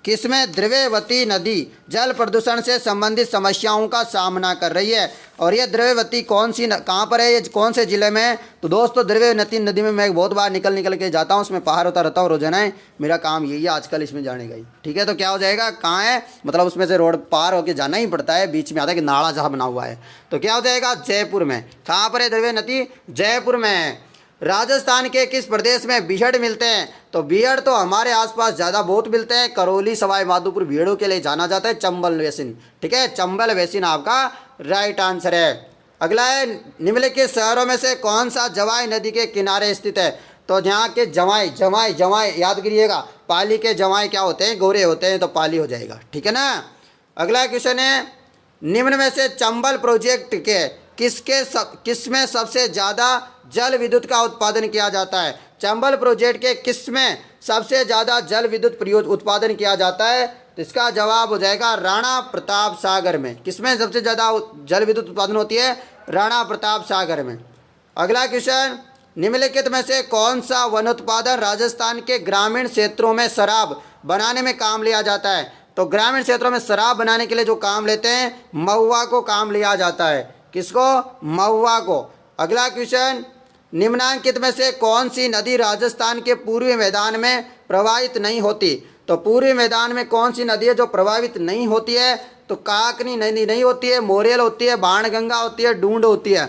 किसमें द्रव्यवती नदी जल प्रदूषण से संबंधित समस्याओं का सामना कर रही है, और ये द्रव्यवती कौन सी कहाँ पर है, ये कौन से ज़िले में है, तो दोस्तों द्रव्यवती नदी में मैं बहुत बार निकल के जाता हूँ, उसमें पार होता रहता हूँ रोजाना, मेरा काम यही है आजकल इसमें जाने का ही, ठीक है। तो क्या हो जाएगा, कहाँ है, मतलब उसमें से रोड पार होकर जाना ही पड़ता है, बीच में आता है कि नाला जहाँ बना हुआ है, तो क्या हो जाएगा, जयपुर में। कहाँ पर है द्रव्यवती, जयपुर में है। राजस्थान के किस प्रदेश में बीहड़ मिलते हैं, तो बीहड़ तो हमारे आसपास ज़्यादा बहुत मिलते हैं, करौली सवाई माधोपुर बीहड़ों के लिए जाना जाता है, चंबल बेसिन, ठीक है, चंबल बेसिन आपका राइट आंसर है। अगला है, निम्नलिखित शहरों में से कौन सा जवाई नदी के किनारे स्थित है, तो यहाँ के जवाई याद करिएगा, पाली के जवाई क्या होते हैं, गोरे होते हैं, तो पाली हो जाएगा, ठीक है ना। अगला क्वेश्चन है, निम्न में से चंबल प्रोजेक्ट के किसमें सबसे ज़्यादा जल विद्युत का उत्पादन किया जाता है, चंबल प्रोजेक्ट के किसमें सबसे ज़्यादा जल विद्युत उत्पादन किया जाता है, तो इसका जवाब हो जाएगा राणा प्रताप सागर में। किसमें सबसे ज़्यादा जल विद्युत उत्पादन होती है, राणा प्रताप सागर में। अगला क्वेश्चन, निम्नलिखित में से कौन सा वन उत्पादन राजस्थान के ग्रामीण क्षेत्रों में शराब बनाने में काम लिया जाता है, तो ग्रामीण क्षेत्रों में शराब बनाने के लिए जो काम लेते हैं, महुआ को काम लिया जाता है, किसको, महुआ को। अगला क्वेश्चन, निम्नांकित में से कौन सी नदी राजस्थान के पूर्वी मैदान में प्रवाहित नहीं होती, तो पूर्वी मैदान में कौन सी नदी है जो प्रभावित नहीं होती है, तो काकनी नदी नहीं होती है, मोरेल होती है, बाणगंगा होती है, डूंड होती है,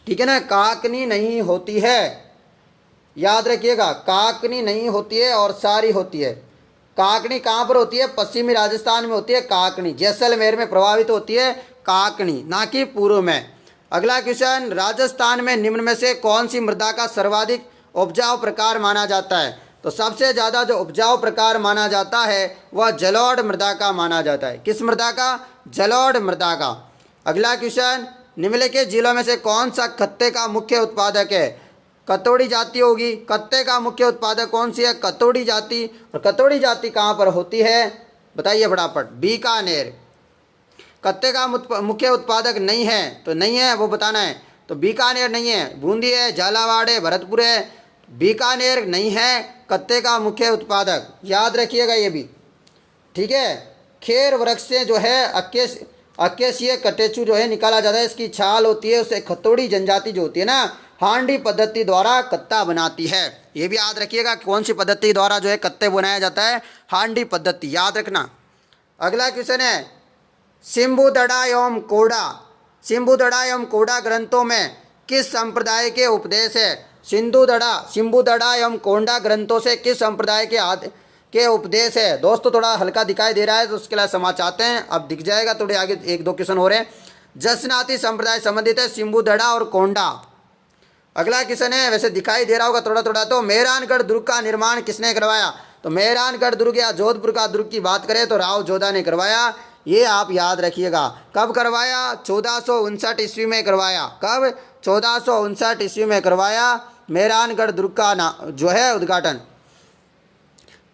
ठीक है ना, काकनी नहीं होती है, याद रखिएगा, काकनी नहीं होती है और सारी होती है। काकनी कहाँ पर होती है, पश्चिमी राजस्थान में होती है काकनी, जैसलमेर में प्रभावित होती है काकनी, ना कि पूर्व में। अगला क्वेश्चन, राजस्थान में निम्न में से कौन सी मृदा का सर्वाधिक उपजाऊ प्रकार माना जाता है, तो सबसे ज़्यादा जो उपजाऊ प्रकार माना जाता है वह जलोढ़ मृदा का माना जाता है। किस मृदा का, जलोढ़ मृदा का। अगला क्वेश्चन, निम्नलिखित जिलों में से कौन सा कत्ते का मुख्य उत्पादक है, कतौड़ी जाति होगी, कत्ते का मुख्य उत्पादक कौन सी है, कतौड़ी जाति। और कतौड़ी जाति कहाँ पर होती है, बताइए फटाफट, बीकानेर। कत्ते का मुख्य उत्पादक नहीं है, तो नहीं है वो बताना है, तो बीकानेर नहीं है, बूंदी है, झालावाड़ है, भरतपुर है, बीकानेर नहीं है कत्ते का मुख्य उत्पादक, याद रखिएगा ये भी, ठीक है। खेर वृक्ष से जो है अकेशिया कटेचू जो है निकाला जाता है, इसकी छाल होती है, उसे खतौड़ी जनजाति जो होती है ना, हांडी पद्धति द्वारा कत्ता बनाती है, ये भी याद रखिएगा, कौन सी पद्धति द्वारा जो है कत्ते बनाया जाता है, हांडी पद्धति, याद रखना। अगला क्वेश्चन है, सिंबुदड़ा एवं कोडा ग्रंथों में किस संप्रदाय के उपदेश है, सिम्बुदड़ा एवं कोंडा ग्रंथों से किस संप्रदाय के उपदेश है। दोस्तों थोड़ा हल्का दिखाई दे रहा है तो उसके लिए समाज चाहते हैं, अब दिख जाएगा। थोड़े आगे एक दो क्वेश्चन हो रहे हैं। जसनाती संप्रदाय संबंधित है सिम्बुदड़ा और कोंडा। अगला क्वेश्चन है, वैसे दिखाई दे रहा होगा थोड़ा थोड़ा, तो मेहरानगढ़ दुर्ग का निर्माण किसने करवाया। तो मेहरानगढ़ दुर्ग या जोधपुर का दुर्ग की बात करें तो राव जोधा ने करवाया। ये आप याद रखिएगा। कब करवाया, 1459 ईस्वी में करवाया। कब, 1459 ईस्वी में करवाया मेहरानगढ़ दुर्ग का जो है उद्घाटन।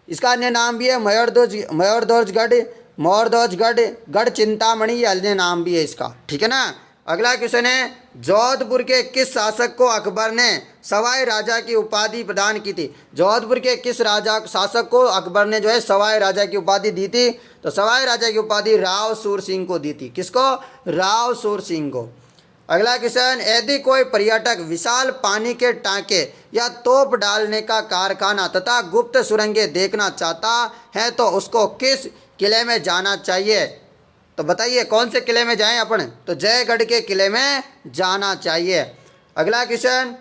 इसका अन्य नाम भी है मयूरध्वजगढ़, गढ़ चिंतामणि, ये अन्य नाम भी है इसका, ठीक है ना। अगला क्वेश्चन है, जोधपुर के किस शासक को अकबर ने सवाई राजा की उपाधि प्रदान की थी। जोधपुर के किस शासक को अकबर ने जो है सवाई राजा की उपाधि दी थी। तो सवाई राजा की उपाधि राव सूर सिंह को दी थी। किसको, राव सूर सिंह को। अगला क्वेश्चन, यदि कोई पर्यटक विशाल पानी के टांके या तोप डालने का कारखाना तथा गुप्त सुरंगें देखना चाहता है तो उसको किस किले में जाना चाहिए। तो बताइए कौन से किले में जाएं अपन। तो जयगढ़ के किले में जाना चाहिए। अगला क्वेश्चन,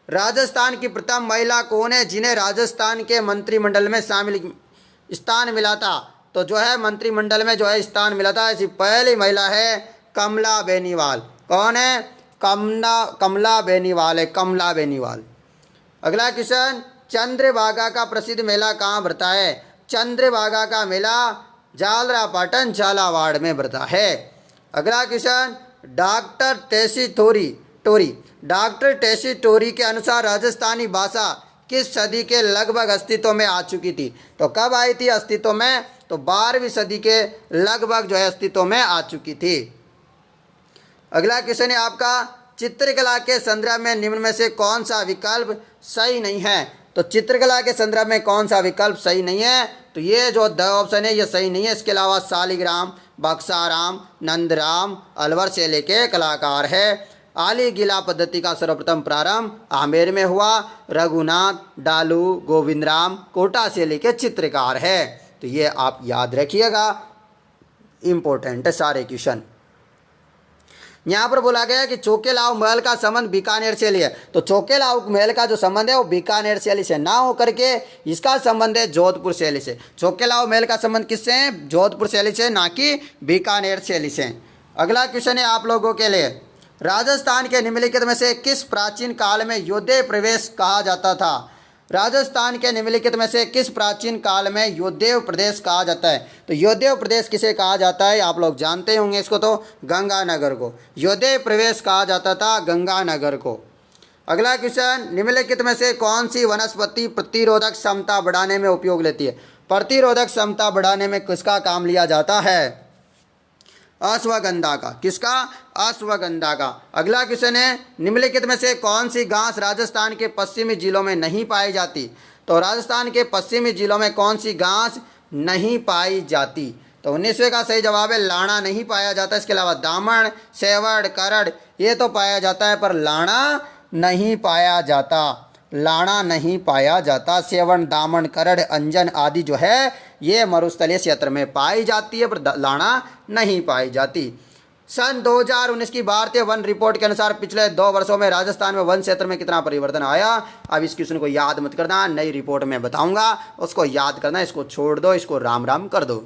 राजस्थान की प्रथम महिला कौन है जिन्हें राजस्थान के मंत्रिमंडल में स्थान मिला था। तो जो है मंत्रिमंडल में जो है स्थान मिला था, ऐसी पहली महिला है कमला बेनीवाल। कौन है, कमला बेनीवाल है, कमला बेनीवाल। अगला क्वेश्चन, चंद्रभागा का प्रसिद्ध मेला कहाँ भरता है। चंद्रभागा का मेला झालरापाटन झालावाड़ में भरता है। अगला क्वेश्चन, डॉक्टर टेसी टोरी के अनुसार राजस्थानी भाषा किस सदी के लगभग अस्तित्व में आ चुकी थी। तो कब आई थी अस्तित्व में, तो 12वीं सदी के लगभग जो है अस्तित्व में आ चुकी थी। अगला क्वेश्चन है आपका, चित्रकला के संदर्भ में निम्न में से कौन सा विकल्प सही नहीं है। तो चित्रकला के संदर्भ में कौन सा विकल्प सही नहीं है। तो ये जो द ऑप्शन है ये सही नहीं है। इसके अलावा शालिग्राम, बक्साराम, नंदराम, अलवर शैली के कलाकार है। आली गिला पद्धति का सर्वप्रथम प्रारंभ आमेर में हुआ। रघुनाथ, डालू, गोविंदराम कोटा शैली के चित्रकार है। तो ये आप याद रखिएगा, इम्पोर्टेंट है सारे क्वेश्चन। यहाँ पर बोला गया कि चोकेलाव महल का संबंध बीकानेर शैली है। तो चोकेलाव महल का जो संबंध है वो बीकानेर शैली से ना हो करके इसका संबंध है जोधपुर शैली से। चोकेलाव महल का संबंध किससे है, जोधपुर शैली से, ना कि बीकानेर शैली से। अगला क्वेश्चन है आप लोगों के लिए, राजस्थान के निम्नलिखित में से किस प्राचीन काल में योद्धे प्रवेश कहा जाता था। राजस्थान के निम्नलिखित में से किस प्राचीन काल में योद्धेय प्रदेश कहा जाता है। तो योद्धेय प्रदेश किसे कहा जाता है, आप लोग जानते होंगे इसको, तो गंगानगर को योद्धेय प्रवेश कहा जाता था, गंगानगर को। अगला क्वेश्चन, निम्नलिखित में से कौन सी वनस्पति प्रतिरोधक क्षमता बढ़ाने में उपयोग लेती है। प्रतिरोधक क्षमता बढ़ाने में किसका काम लिया जाता है, अश्वगंधा का। किसका, अश्वगंधा का। अगला क्वेश्चन है, निम्नलिखित में से कौन सी घास राजस्थान के पश्चिमी जिलों में नहीं पाई जाती। तो राजस्थान के पश्चिमी जिलों में कौन सी घास नहीं पाई जाती। तो 19वें का सही जवाब है लाणा नहीं पाया जाता। इसके अलावा दामन, सेवड़, करड़ ये तो पाया जाता है पर लाणा नहीं पाया जाता, लाणा नहीं पाया जाता। सेवण, दामन, करड़, अंजन आदि जो है ये मरुस्थलीय क्षेत्र में पाई जाती है पर लाणा नहीं पाई जाती। सन 2019 की भारतीय वन रिपोर्ट के अनुसार पिछले 2 वर्षों में राजस्थान में वन क्षेत्र में कितना परिवर्तन आया। अब इस क्वेश्चन को याद मत करना, नई रिपोर्ट में बताऊंगा, उसको याद करना, इसको छोड़ दो, इसको राम राम कर दो।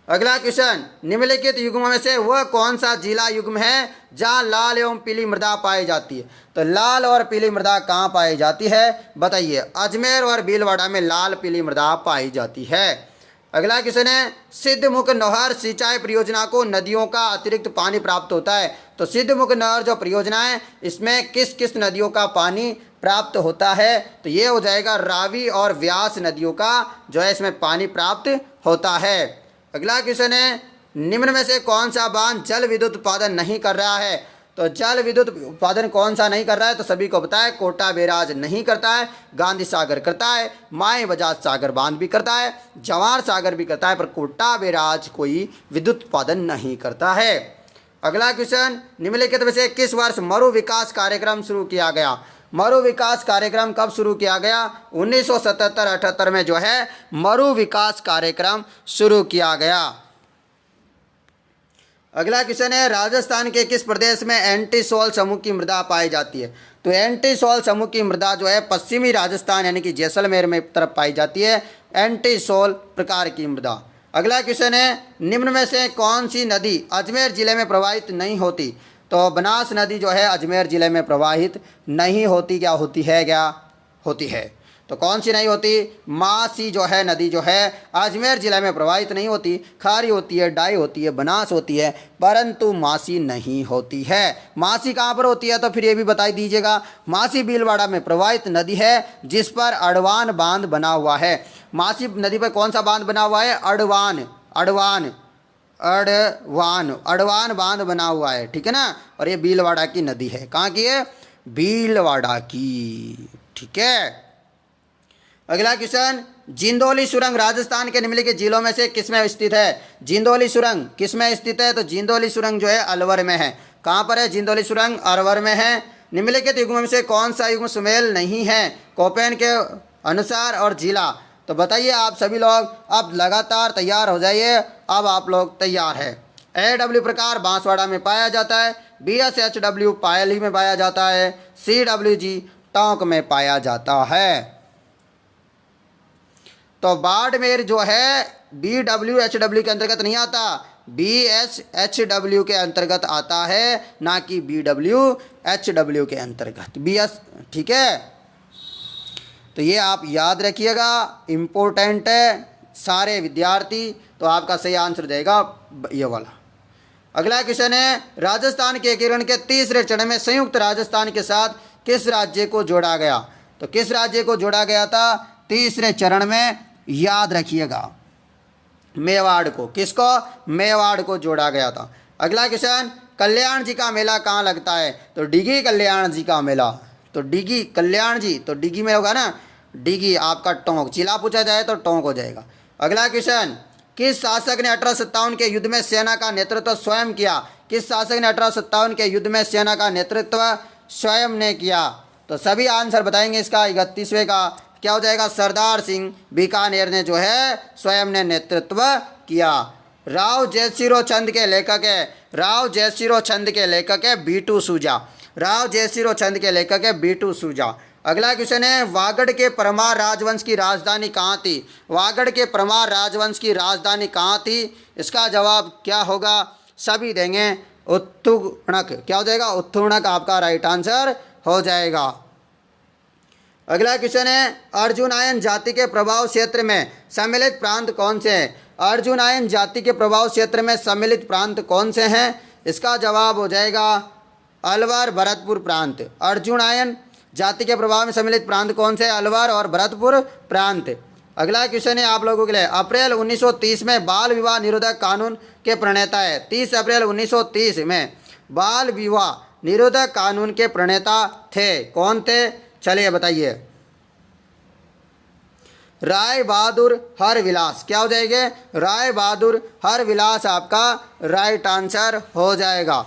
अगला क्वेश्चन, निम्नलिखित युग्म में से वह कौन सा जिला युग्म है जहां लाल एवं पीली मृदा पाई जाती है। तो लाल और पीली मृदा कहाँ पाई जाती है बताइए। अजमेर और भीलवाड़ा में लाल पीली मृदा पाई जाती है। अगला क्वेश्चन है, सिद्धमुख नहर सिंचाई परियोजना को नदियों का अतिरिक्त पानी प्राप्त होता है। तो सिद्धमुख नहर जो परियोजना है इसमें किस किस नदियों का पानी प्राप्त होता है। तो ये हो जाएगा रावी और व्यास नदियों का जो है इसमें पानी प्राप्त होता है। अगला क्वेश्चन है, निम्न में से कौन सा बांध जल विद्युत उत्पादन नहीं कर रहा है। तो जल विद्युत उत्पादन कौन सा नहीं कर रहा है तो सभी को पता है, कोटा बैराज नहीं करता है, गांधी सागर करता है, माए बजाज सागर बांध भी करता है, जवाहर सागर भी करता है, पर कोटा बैराज कोई विद्युत उत्पादन नहीं करता है। अगला क्वेश्चन, निम्नलिखित में से किस वर्ष मरु विकास कार्यक्रम शुरू किया गया। मरु विकास कार्यक्रम कब शुरू किया गया, 1977-78 में जो है मरु विकास कार्यक्रम शुरू किया गया। अगला क्वेश्चन है, राजस्थान के किस प्रदेश में एंटीसोल समूह की मृदा पाई जाती है। तो एंटीसोल समूह की मृदा जो है पश्चिमी राजस्थान यानी कि जैसलमेर में तरफ पाई जाती है, एंटीसोल प्रकार की मृदा। अगला क्वेश्चन है, निम्न में से कौन सी नदी अजमेर जिले में प्रवाहित नहीं होती? तो बनास नदी जो है अजमेर जिले में प्रवाहित नहीं होती। क्या होती है? क्या होती है? तो कौन सी नहीं होती? मासी जो है नदी जो है अजमेर जिले में प्रवाहित नहीं होती। खारी होती है, डाई होती है, बनास होती है, परंतु मासी नहीं होती है। मासी कहाँ पर होती है? तो फिर ये भी बता दीजिएगा। मासी भीलवाड़ा में प्रवाहित नदी है जिस पर अड़वान बांध बना हुआ है। मासी नदी पर कौन सा बांध बना हुआ है? अड़वान अड़वान बांध बना हुआ है, ठीक है ना। और ये भीलवाड़ा की नदी है। कहाँ की है? भीलवाड़ा की, ठीक है। अगला क्वेश्चन, जिंदौली सुरंग राजस्थान के निम्नलिखित जिलों में से किसमें स्थित है? जिंदौली सुरंग किसमें स्थित है? तो जिंदौली सुरंग जो है अलवर में है। कहाँ पर है जिंदौली सुरंग? अलवर में है। निम्नलिखित युग्म में से कौन सा युग्म सुमेल नहीं है कोपेन के अनुसार और जिला? तो बताइए आप सभी लोग, अब लगातार तैयार हो जाइए। अब आप लोग तैयार है। AW प्रकार बांसवाड़ा में पाया जाता है। BSHW पायली में पाया जाता है। CWG टोंक में पाया जाता है। तो बाड़मेर जो है BWHW के अंतर्गत नहीं आता, BSHW के अंतर्गत आता है, ना कि BWHW के अंतर्गत। BS, ठीक है। तो ये आप याद रखिएगा, इम्पोर्टेंट है सारे विद्यार्थी। तो आपका सही आंसर देगा ये वाला। अगला क्वेश्चन है, राजस्थान के एकीकरण के तीसरे चरण में संयुक्त राजस्थान के साथ किस राज्य को जोड़ा गया? तो किस राज्य को जोड़ा गया था तीसरे चरण में? याद रखिएगा, मेवाड़ को। किसको? मेवाड़ को जोड़ा गया था। अगला क्वेश्चन, कल्याण जी का मेला कहाँ लगता है? तो डिगी कल्याण जी का मेला। तो डिगी कल्याण जी, तो डिगी में होगा ना, डिगी आपका टोंक। जिला पूछा जाए तो टोंक हो जाएगा। अगला क्वेश्चन, किस शासक ने 1857 के युद्ध में सेना का नेतृत्व स्वयं किया? किस शासक ने 1857 के युद्ध में सेना का नेतृत्व स्वयं ने किया? तो सभी आंसर बताएंगे इसका। 31वें का क्या हो जाएगा? सरदार सिंह बीकानेर ने जो है स्वयं ने नेतृत्व किया। राव जयसिरो छंद के लेखक है, राव जयसिरो छंद के लेखक है बीटू सूजा। राव जयसिरो छंद के लेखक है बीटू सूजा। अगला क्वेश्चन है, वागड़ के परमार राजवंश की राजधानी कहाँ थी? वागड़ के परमार राजवंश की राजधानी कहाँ थी? इसका जवाब क्या होगा? सभी देंगे उत्तुणक। क्या हो जाएगा? उत्तुणक आपका राइट आंसर हो जाएगा। अगला क्वेश्चन है, अर्जुनायन जाति के प्रभाव क्षेत्र में सम्मिलित प्रांत कौन से हैं? अर्जुनायन जाति के प्रभाव क्षेत्र में सम्मिलित प्रांत कौन से हैं? इसका जवाब हो जाएगा अलवर भरतपुर प्रांत। अर्जुनायन जाति के प्रभाव में सम्मिलित प्रांत कौन से? अलवर और भरतपुर प्रांत। अगला क्वेश्चन है आप लोगों के लिए, अप्रैल 1930 में बाल विवाह निरोधक कानून के प्रणेता है। 30 अप्रैल 1930 में बाल विवाह निरोधक कानून के प्रणेता थे। कौन थे? चलिए बताइए। राय बहादुर हरविलास। क्या हो जाएंगे? राय बहादुर हरविलास आपका राइट आंसर हो जाएगा।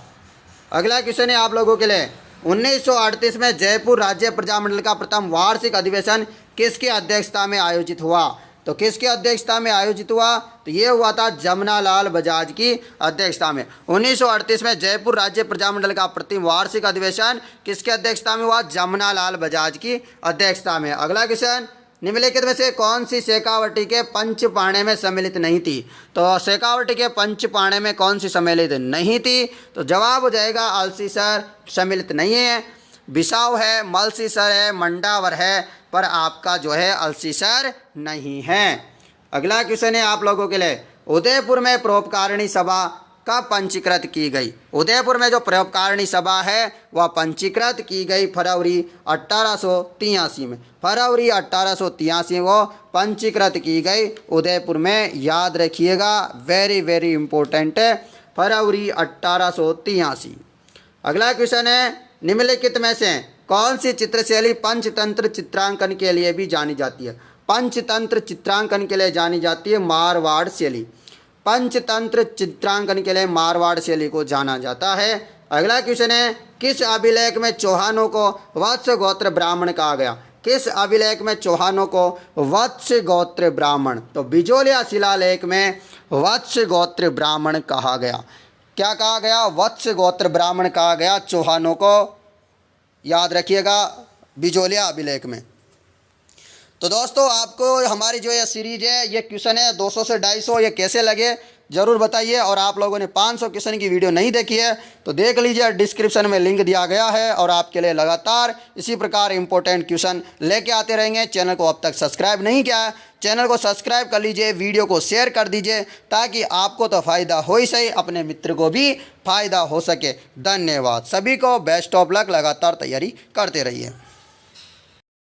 अगला क्वेश्चन है आप लोगों के लिए, 1938 में जयपुर राज्य प्रजामंडल का प्रथम वार्षिक अधिवेशन किसकी अध्यक्षता में आयोजित हुआ? तो किसकी अध्यक्षता में आयोजित हुआ? तो ये हुआ था जमनालाल बजाज की अध्यक्षता में। 1938 में जयपुर राज्य प्रजामंडल का प्रथम वार्षिक अधिवेशन किसकी अध्यक्षता में हुआ? जमनालाल बजाज की अध्यक्षता में। अगला क्वेश्चन, निम्नलिखित में से कौन सी शेखावटी के पंचपाणे में सम्मिलित नहीं थी? तो शेखावटी के पंचपाणे में कौन सी सम्मिलित नहीं थी? तो जवाब हो जाएगा अल्सीसर सम्मिलित नहीं है। बिसाऊ है, मलसीसर है, मंडावर है, पर आपका जो है अल्सीसर नहीं है। अगला क्वेश्चन है आप लोगों के लिए, उदयपुर में परोपकारिणी सभा कब पंजीकृत की गई? उदयपुर में जो परोपकारिणी सभा है वह पंजीकृत की गई फरवरी 1883 में। फरवरी 1883 वो पंजीकृत की गई उदयपुर में। याद रखिएगा, वेरी वेरी इंपॉर्टेंट है, फरवरी 1883। अगला क्वेश्चन है, निम्नलिखित में से कौन सी चित्रशैली पंचतंत्र चित्रांकन के लिए भी जानी जाती है? पंचतंत्र चित्रांकन के लिए जानी जाती है मारवाड़ शैली। पंचतंत्र चित्रांकन के लिए मारवाड़ शैली को जाना जाता है। अगला क्वेश्चन है, किस अभिलेख में चौहानों को वत्स गोत्र ब्राह्मण कहा गया? किस अभिलेख में चौहानों को वत्स गोत्र ब्राह्मण? तो बिजोलिया शिलालेख में वत्स गोत्र ब्राह्मण कहा गया। क्या कहा गया? वत्स गोत्र ब्राह्मण कहा गया चौहानों को। याद रखिएगा, बिजोलिया अभिलेख में। तो दोस्तों आपको हमारी जो ये सीरीज है, ये क्वेश्चन है 200 से 250, ये कैसे लगे ज़रूर बताइए। और आप लोगों ने 500 क्वेश्चन की वीडियो नहीं देखी है तो देख लीजिए, डिस्क्रिप्शन में लिंक दिया गया है। और आपके लिए लगातार इसी प्रकार इंपॉर्टेंट क्वेश्चन लेके आते रहेंगे। चैनल को अब तक सब्सक्राइब नहीं किया है, चैनल को सब्सक्राइब कर लीजिए, वीडियो को शेयर कर दीजिए, ताकि आपको तो फ़ायदा हो ही सही, अपने मित्र को भी फ़ायदा हो सके। धन्यवाद सभी को, बेस्ट ऑफ लक, लगातार तैयारी करते रहिए।